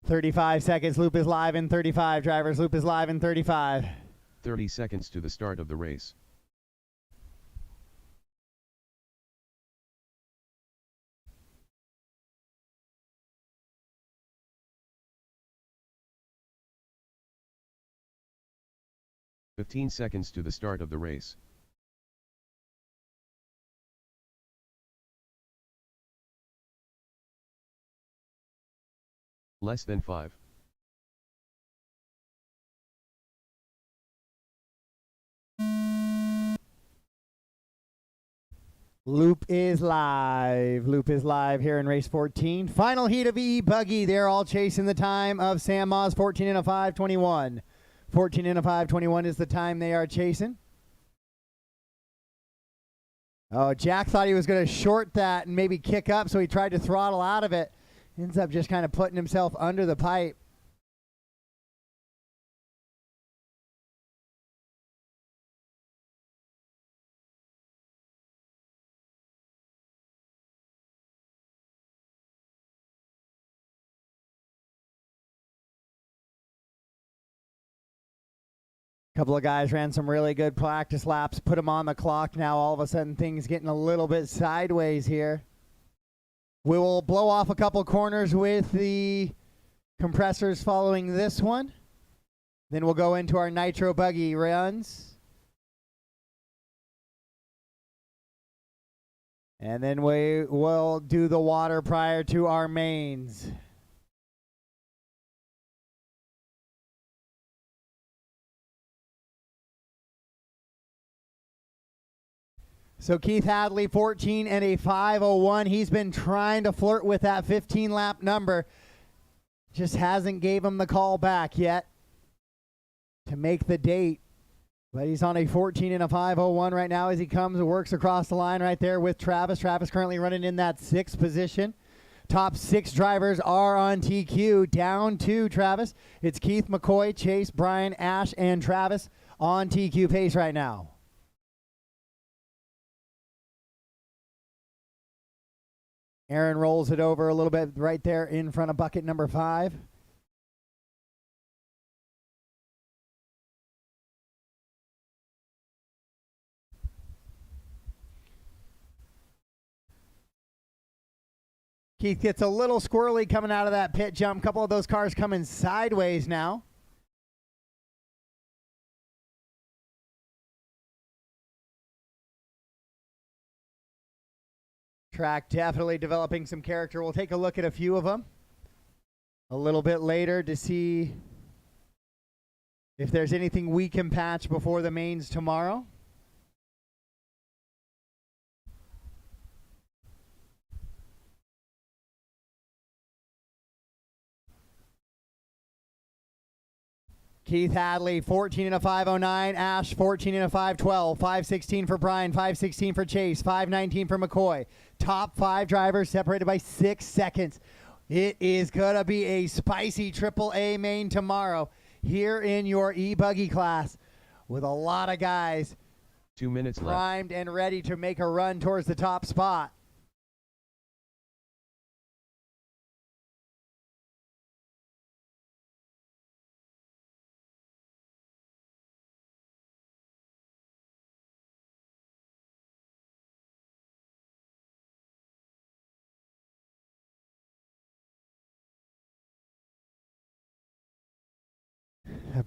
"35 seconds. Loop is live in 35. Drivers, loop is live in 35. 30 seconds to the start of the race. "15 seconds to the start of the race. Less than 5. Loop is live. Loop is live here in race 14. Final heat of E-Buggy. They're all chasing the time of Sam Moz, 14 and a 5:21. 14 and a 5:21 is the time they are chasing. Oh, Jack thought he was going to short that and maybe kick up, so he tried to throttle out of it. Ends up just kind of putting himself under the pipe. Couple of guys ran some really good practice laps, put them on the clock. Now all of a sudden things getting a little bit sideways here. We will blow off a couple corners with the compressors following this one. Then we'll go into our nitro buggy runs. And then we will do the water prior to our mains. So Keith Hadley, 14 and a 5:01. He's been trying to flirt with that 15-lap number. Just hasn't gave him the call back yet to make the date. But he's on a 14 and a 5:01 right now as he comes and works across the line right there with Travis. Travis currently running in that 6th position. Top 6 drivers are on TQ. Down to Travis. It's Keith, McCoy, Chase, Brian, Ash, and Travis on TQ pace right now. Aaron rolls it over a little bit right there in front of bucket number 5. Keith gets a little squirrely coming out of that pit jump. Couple of those cars coming sideways now. Track definitely developing some character. We'll take a look at a few of them a little bit later to see if there's anything we can patch before the mains tomorrow. Keith Hadley, 14 and a 5:09. Ash, 14 and a 5:12. 5:16 for Brian, 5:16 for Chase, 5:19 for McCoy. Top 5 drivers separated by 6 seconds. It is going to be a spicy AAA main tomorrow here in your e-buggy class with a lot of guys 2 minutes primed and ready to make a run towards the top spot.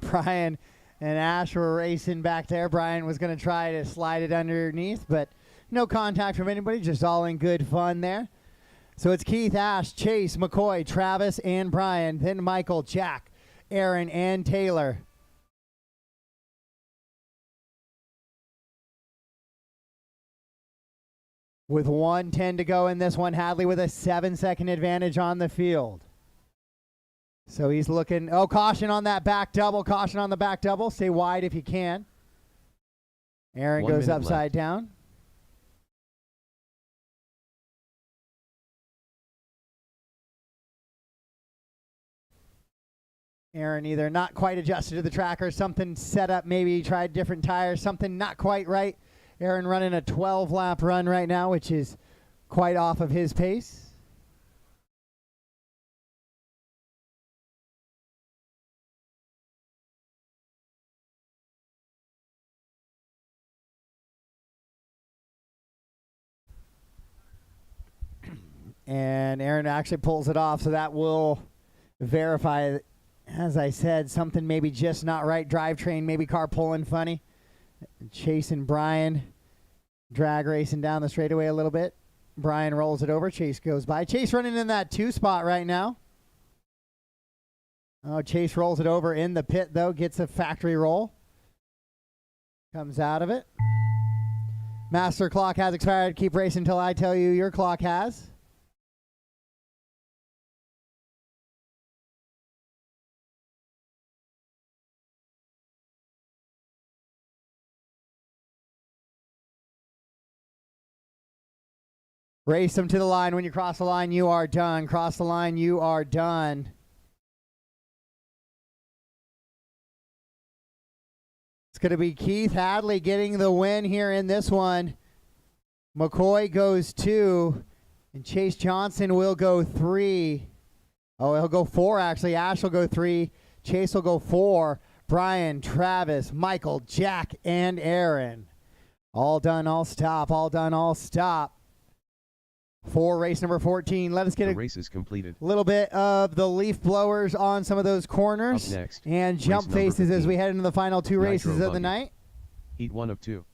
Brian and Ash were racing back there. Brian was going to try to slide it underneath, but no contact from anybody, just all in good fun there. So it's Keith, Ash, Chase, McCoy, Travis, and Brian. Then Michael, Jack, Aaron, and Taylor. With 1:10 to go in this one, Hadley with a 7-second advantage on the field. So he's looking, oh, caution on that back double, caution on the back double. Stay wide if you can. Aaron goes upside down. Aaron either not quite adjusted to the track or something set up, maybe he tried different tires, something not quite right. Aaron running a 12-lap run right now, which is quite off of his pace. And Aaron actually pulls it off, so that will verify, as I said, something maybe just not right. Drivetrain, maybe car pulling funny. Chasing Brian, drag racing down the straightaway a little bit. Brian rolls it over. Chase goes by. Chase running in that 2 spot right now. Oh, Chase rolls it over in the pit, though. Gets a factory roll. Comes out of it. Master clock has expired. Keep racing until I tell you your clock has. Race them to the line. When you cross the line, you are done. Cross the line, you are done. It's going to be Keith Hadley getting the win here in this one. McCoy goes 2, and Chase Johnson will go 3. Oh, he'll go 4, actually. Ash will go 3. Chase will go 4. Brian, Travis, Michael, Jack, and Aaron. All done, all stop. All done, all stop. For race number 14, let us get the race is completed. A little bit of the leaf blowers on some of those corners. Up next, and jump faces 15, as we head into the final 2 races of the night. Heat 1 of 2.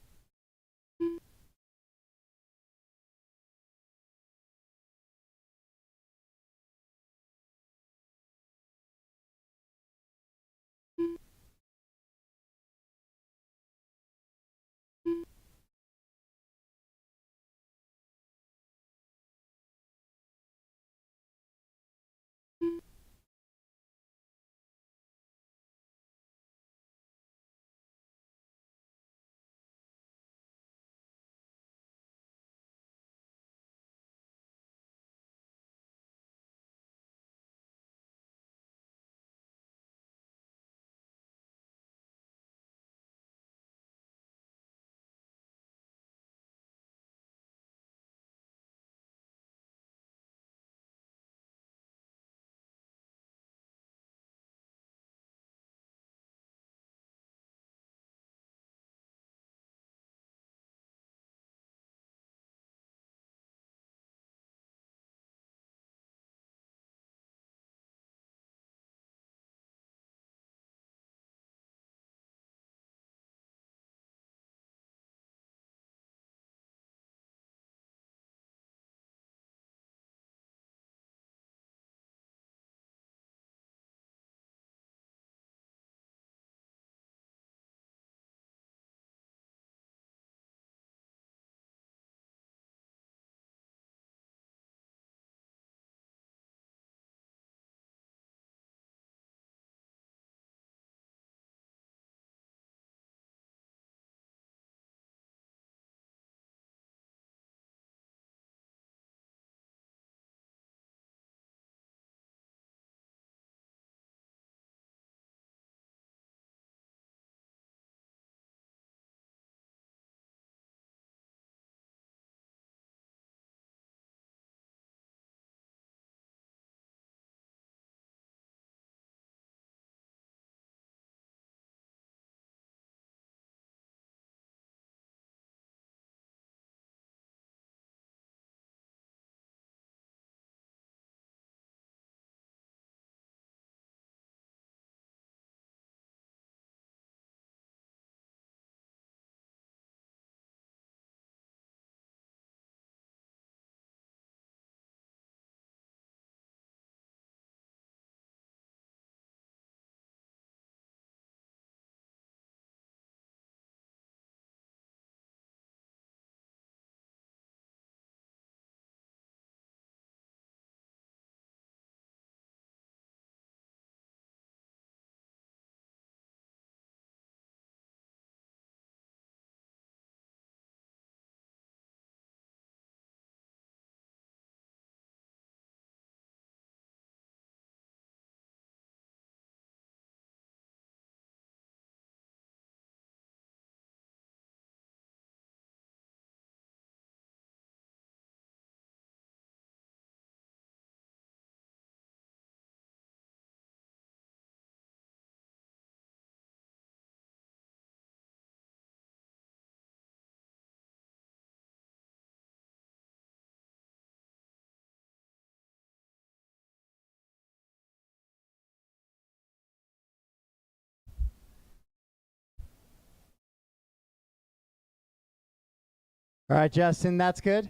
All right, Justin, that's good.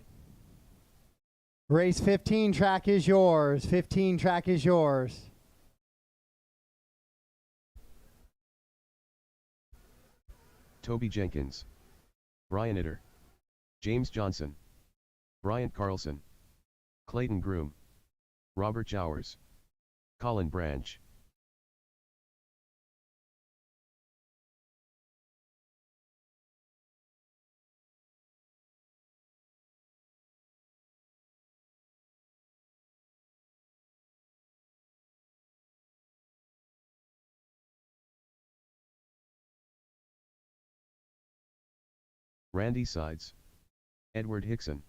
Race 15 track is yours. 15 track is yours. Toby Jenkins, Brian Itter, James Johnson, Bryant Carlson, Clayton Groom, Robert Jowers, Colin Branch. Randy Sides, Edward Hickson,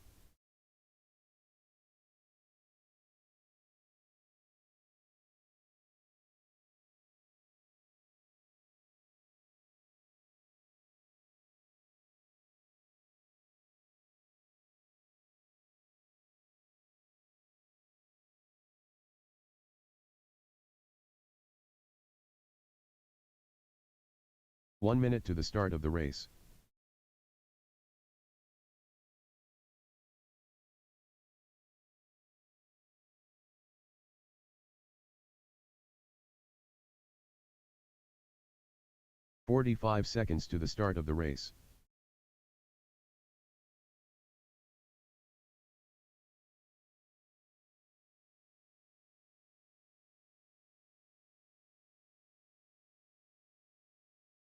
One minute to the start of the race. "45 seconds to the start of the race.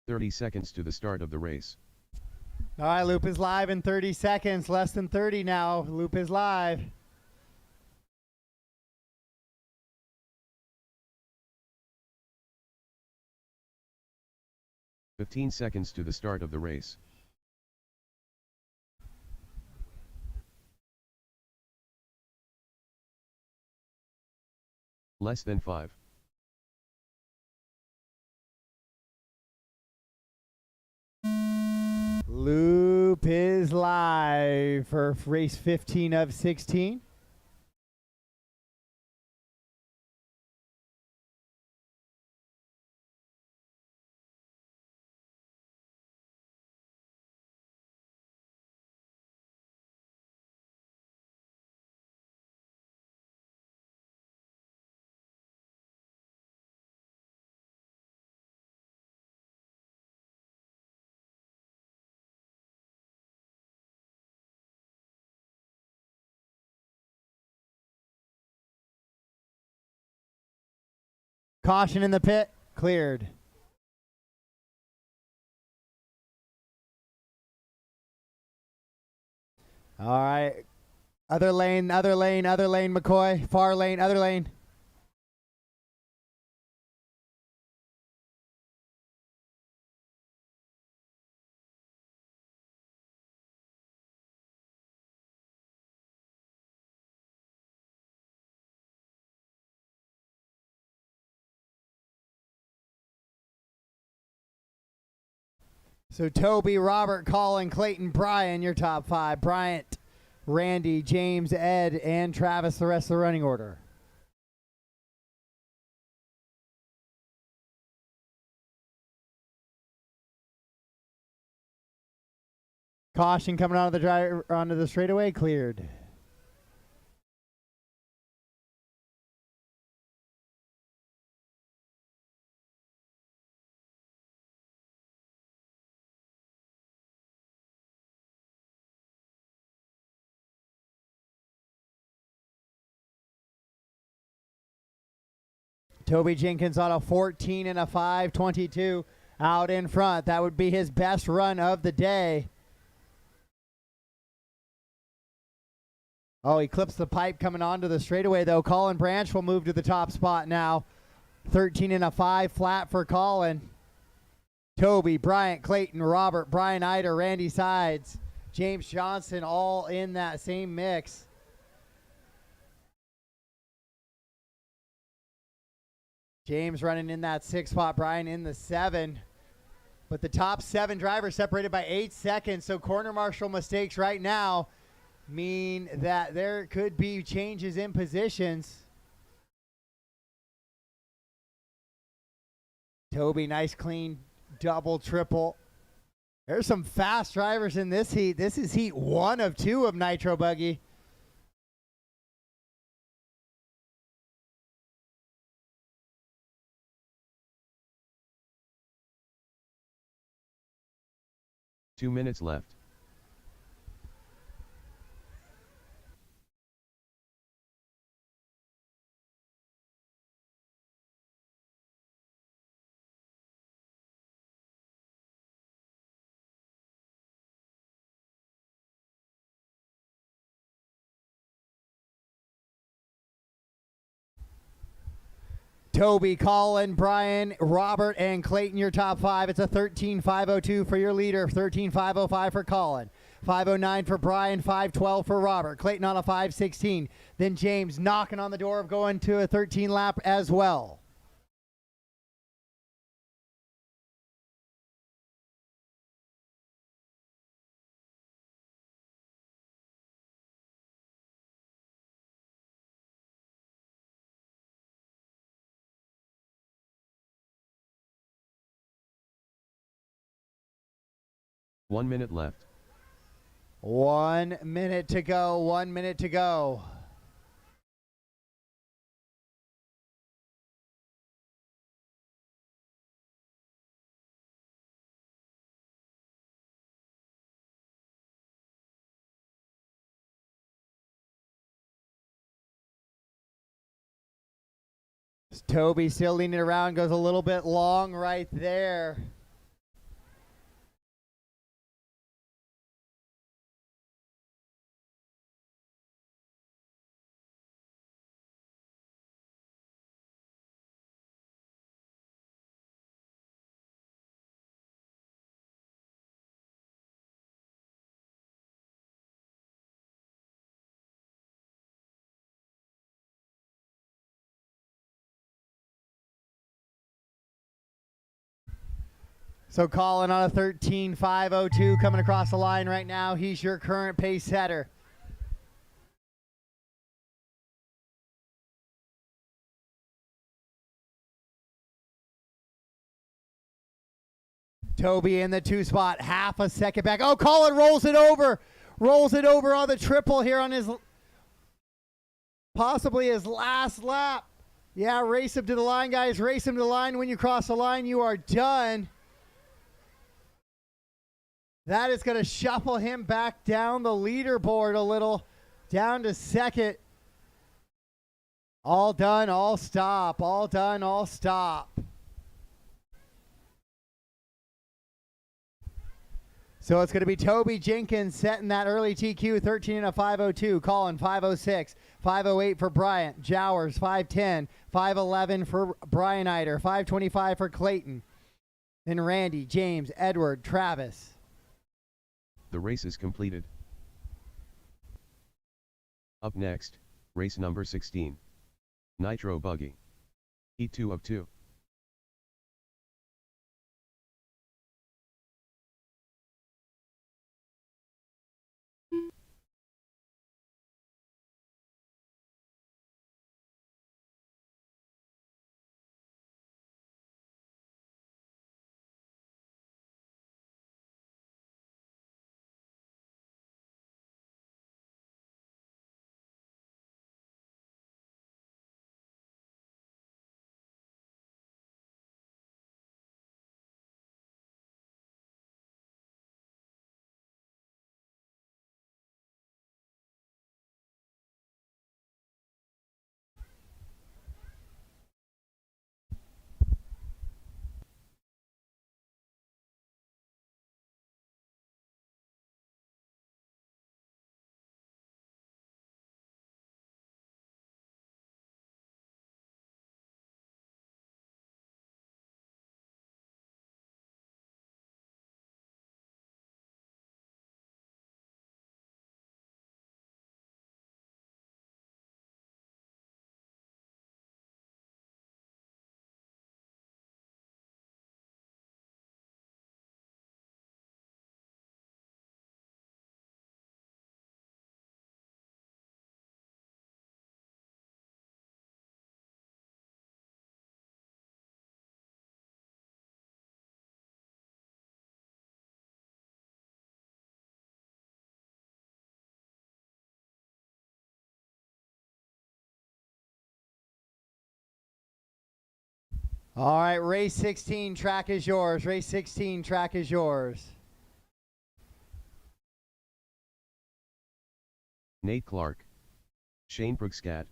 "30 seconds to the start of the race. All right, loop is live in 30 seconds. Less than 30 now. Loop is live. "15 seconds to the start of the race. Less than 5. Loop is live for race 15 of 16. Caution in the pit, cleared. All right. Other lane, McCoy. Far lane, other lane. So Toby, Robert, Colin, Clayton, Brian, your top 5. Bryant, Randy, James, Ed, and Travis, the rest of the running order. Caution coming onto the straightaway, cleared. Toby Jenkins on a 14 and a 5:22 out in front. That would be his best run of the day. Oh, he clips the pipe coming onto the straightaway, though. Colin Branch will move to the top spot now. 13 and a 5 flat for Colin. Toby, Bryant, Clayton, Robert, Brian Eider, Randy Sides, James Johnson, all in that same mix. James running in that 6 spot, Brian in the 7. But the top 7 drivers separated by 8 seconds, so corner marshal mistakes right now mean that there could be changes in positions. Toby, nice clean double, triple. There's some fast drivers in this heat. This is heat 1 of 2 of Nitro Buggy. Two minutes left. Toby, Colin, Brian, Robert, and Clayton, your top 5. It's a 13.502 for your leader, 13.505 for Colin, 509 for Brian, 512 for Robert. Clayton on a 516. Then James knocking on the door of going to a 13 lap as well. One minute left. 1 minute to go. 1 minute to go. Toby still leaning around, goes a little bit long right there. So Colin on a 13.502 coming across the line right now. He's your current pace setter. Toby in the 2 spot, half a second back. Oh, Colin rolls it over. Rolls it over on the triple here on his, possibly his last lap. Yeah, race him to the line, guys. Race him to the line. When you cross the line, you are done. That is going to shuffle him back down the leaderboard a little, down to second. All done, all stop. All done, all stop. So it's going to be Toby Jenkins setting that early TQ, 13 and a 502. Colin, 506. 508 for Bryant. Jowers, 510. 511 for Brian Eider. 525 for Clayton. Then Randy, James, Edward, Travis. The race is completed. Up next, race number 16. Nitro Buggy. Heat 2 of 2. All right, race 16, track is yours. Race 16, track is yours. Nate Clark, Shane Prugskad,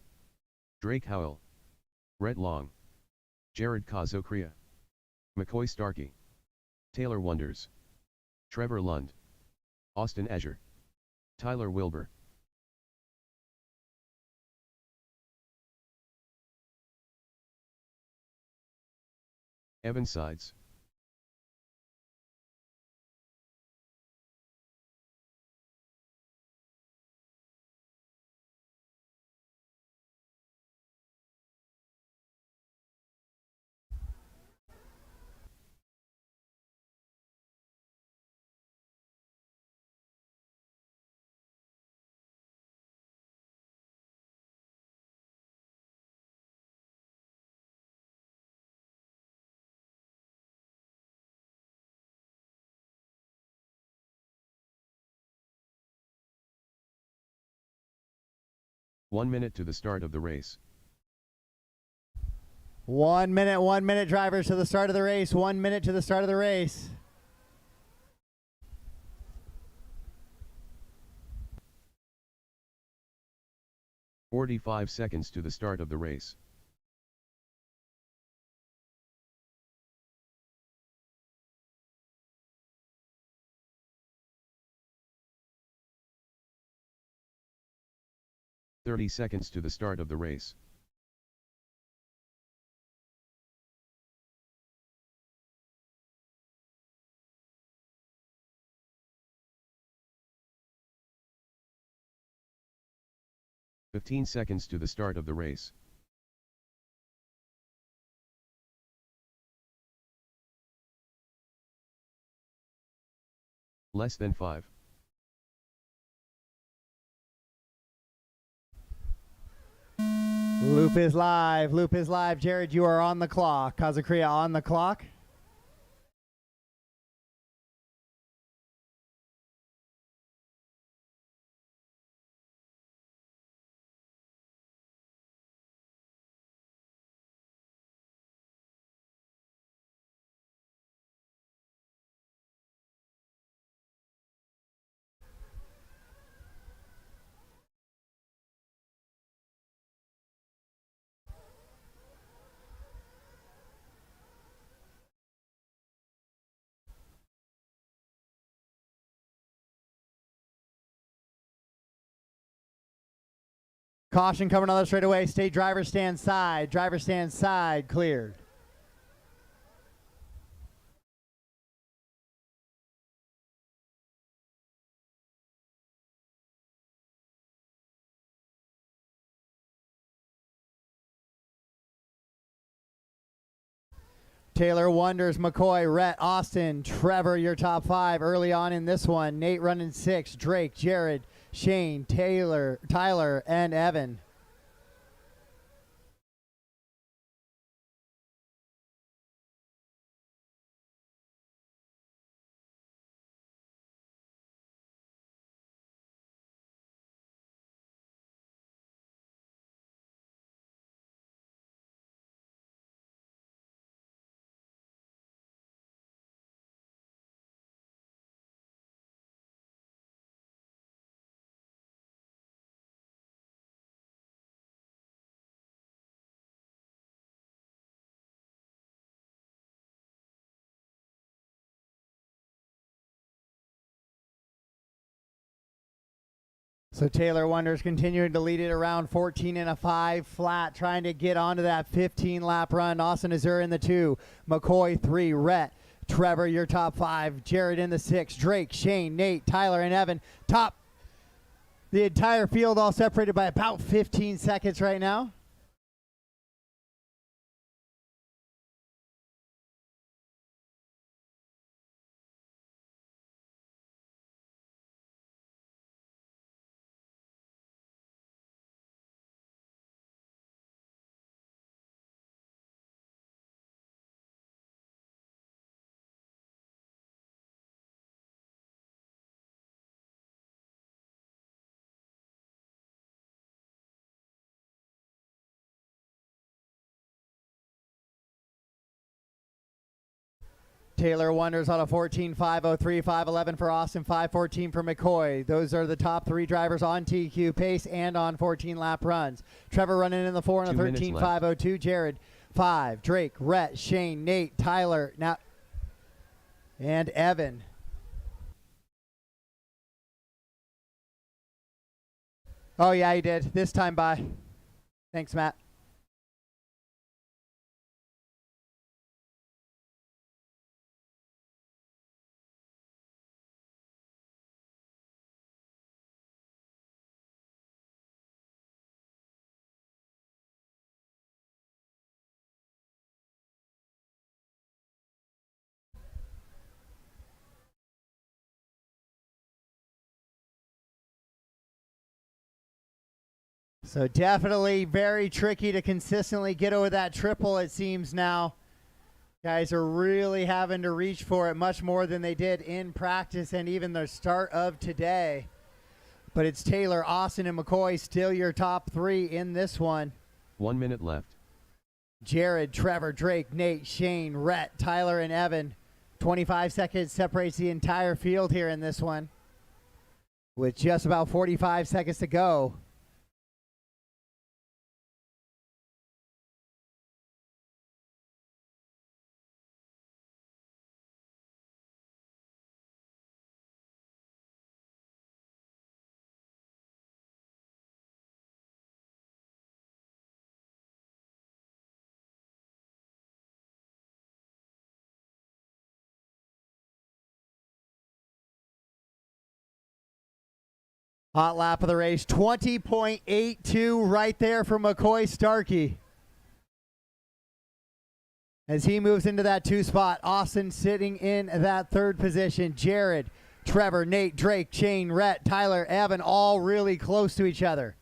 Drake Howell, Rhett Long, Jared Kazokria, McCoy Starkey, Taylor Wonders, Trevor Lund, Austin Azure, Tyler Wilbur. Evan Sides. One minute to the start of the race. 1 minute, drivers, to the start of the race. 1 minute to the start of the race. "45 seconds to the start of the race. "30 seconds to the start of the race. "15 seconds to the start of the race. Less than 5. Loop is live. Loop is live. Jared, you are on the clock. Kazakria on the clock. Caution coming on the straightaway. State driver stand side. Driver stand side. Cleared. Taylor Wonders, McCoy, Rhett, Austin, Trevor, your top 5 early on in this one. Nate running 6, Drake, Jared, Shane, Taylor, Tyler, and Evan. So Taylor Wonders continuing to lead it around 14 and a 5 flat, trying to get onto that 15 lap run. Austin Azure in the 2, McCoy 3, Rhett, Trevor your top 5, Jared in the 6, Drake, Shane, Nate, Tyler, and Evan top. The entire field all separated by about 15 seconds right now. Taylor Wonders on a 14.503, 5.11 for Austin, 5.14 for McCoy. Those are the top three drivers on TQ pace and on 14-lap runs. Trevor running in the 4 on a 13.502. Jared, 5. Drake, Rhett, Shane, Nate, Tyler, now, and Evan. Oh, yeah, he did. This time by. Thanks, Matt. So definitely very tricky to consistently get over that triple, it seems now. Guys are really having to reach for it much more than they did in practice and even the start of today. But it's Taylor, Austin, and McCoy still your top three in this one. 1 minute left. Jared, Trevor, Drake, Nate, Shane, Rhett, Tyler, and Evan. 25 seconds separates the entire field here in this one, with just about 45 seconds to go. Hot lap of the race, 20.82 right there for McCoy Starkey. As he moves into that 2 spot, Austin sitting in that 3rd position. Jared, Trevor, Nate, Drake, Shane, Rhett, Tyler, Evan, all really close to each other.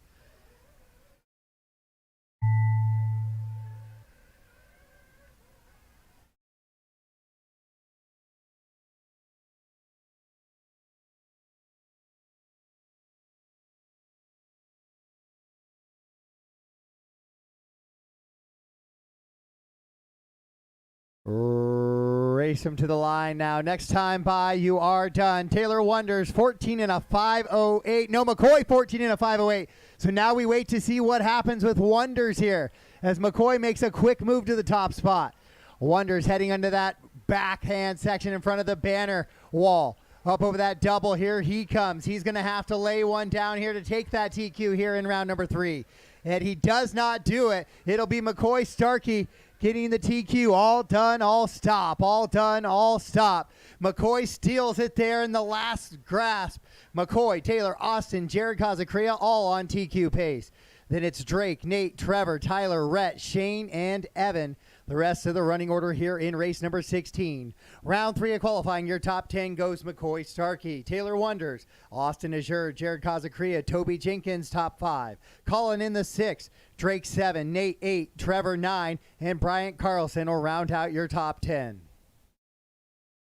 Race him to the line now. Next time by, you are done. Taylor Wonders, 14 and a 5.08. No, McCoy, 14 and a 5.08. So now we wait to see what happens with Wonders here as McCoy makes a quick move to the top spot. Wonders heading under that backhand section in front of the banner wall. Up over that double, here he comes. He's going to have to lay one down here to take that TQ here in round number 3. And he does not do it. It'll be McCoy Starkey getting the TQ. All done, all stop. All done, all stop. McCoy steals it there in the last grasp. McCoy, Taylor, Austin, Jared Cazacria, all on TQ pace. Then it's Drake, Nate, Trevor, Tyler, Rhett, Shane, and Evan. The rest of the running order here in race number 16. Round 3 of qualifying, your top 10 goes McCoy Starkey, Taylor Wonders, Austin Azure, Jared Cazacria, Toby Jenkins, top 5. Colin in the 6, Drake 7, Nate 8, Trevor 9, and Bryant Carlson will round out your top 10.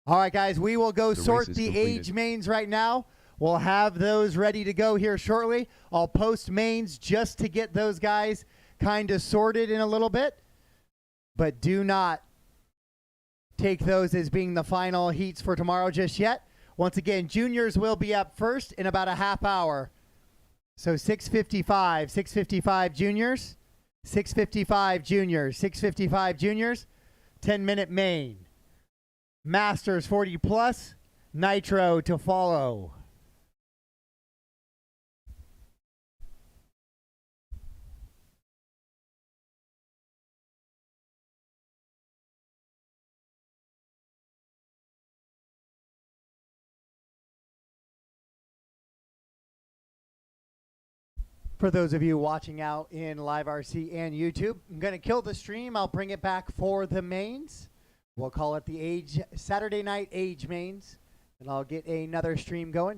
All right, guys, we will go sort the age mains right now. We'll have those ready to go here shortly. I'll post mains just to get those guys kind of sorted in a little bit. But do not take those as being the final heats for tomorrow just yet. Once again, juniors will be up first in about a half hour. So 6:55 juniors, 6:55 juniors, 6:55 juniors, 10-minute main. Masters 40 plus, Nitro to follow. For those of you watching out in Live RC and YouTube, I'm going to kill the stream. I'll bring it back for the mains. We'll call it the Saturday night age mains, and I'll get another stream going.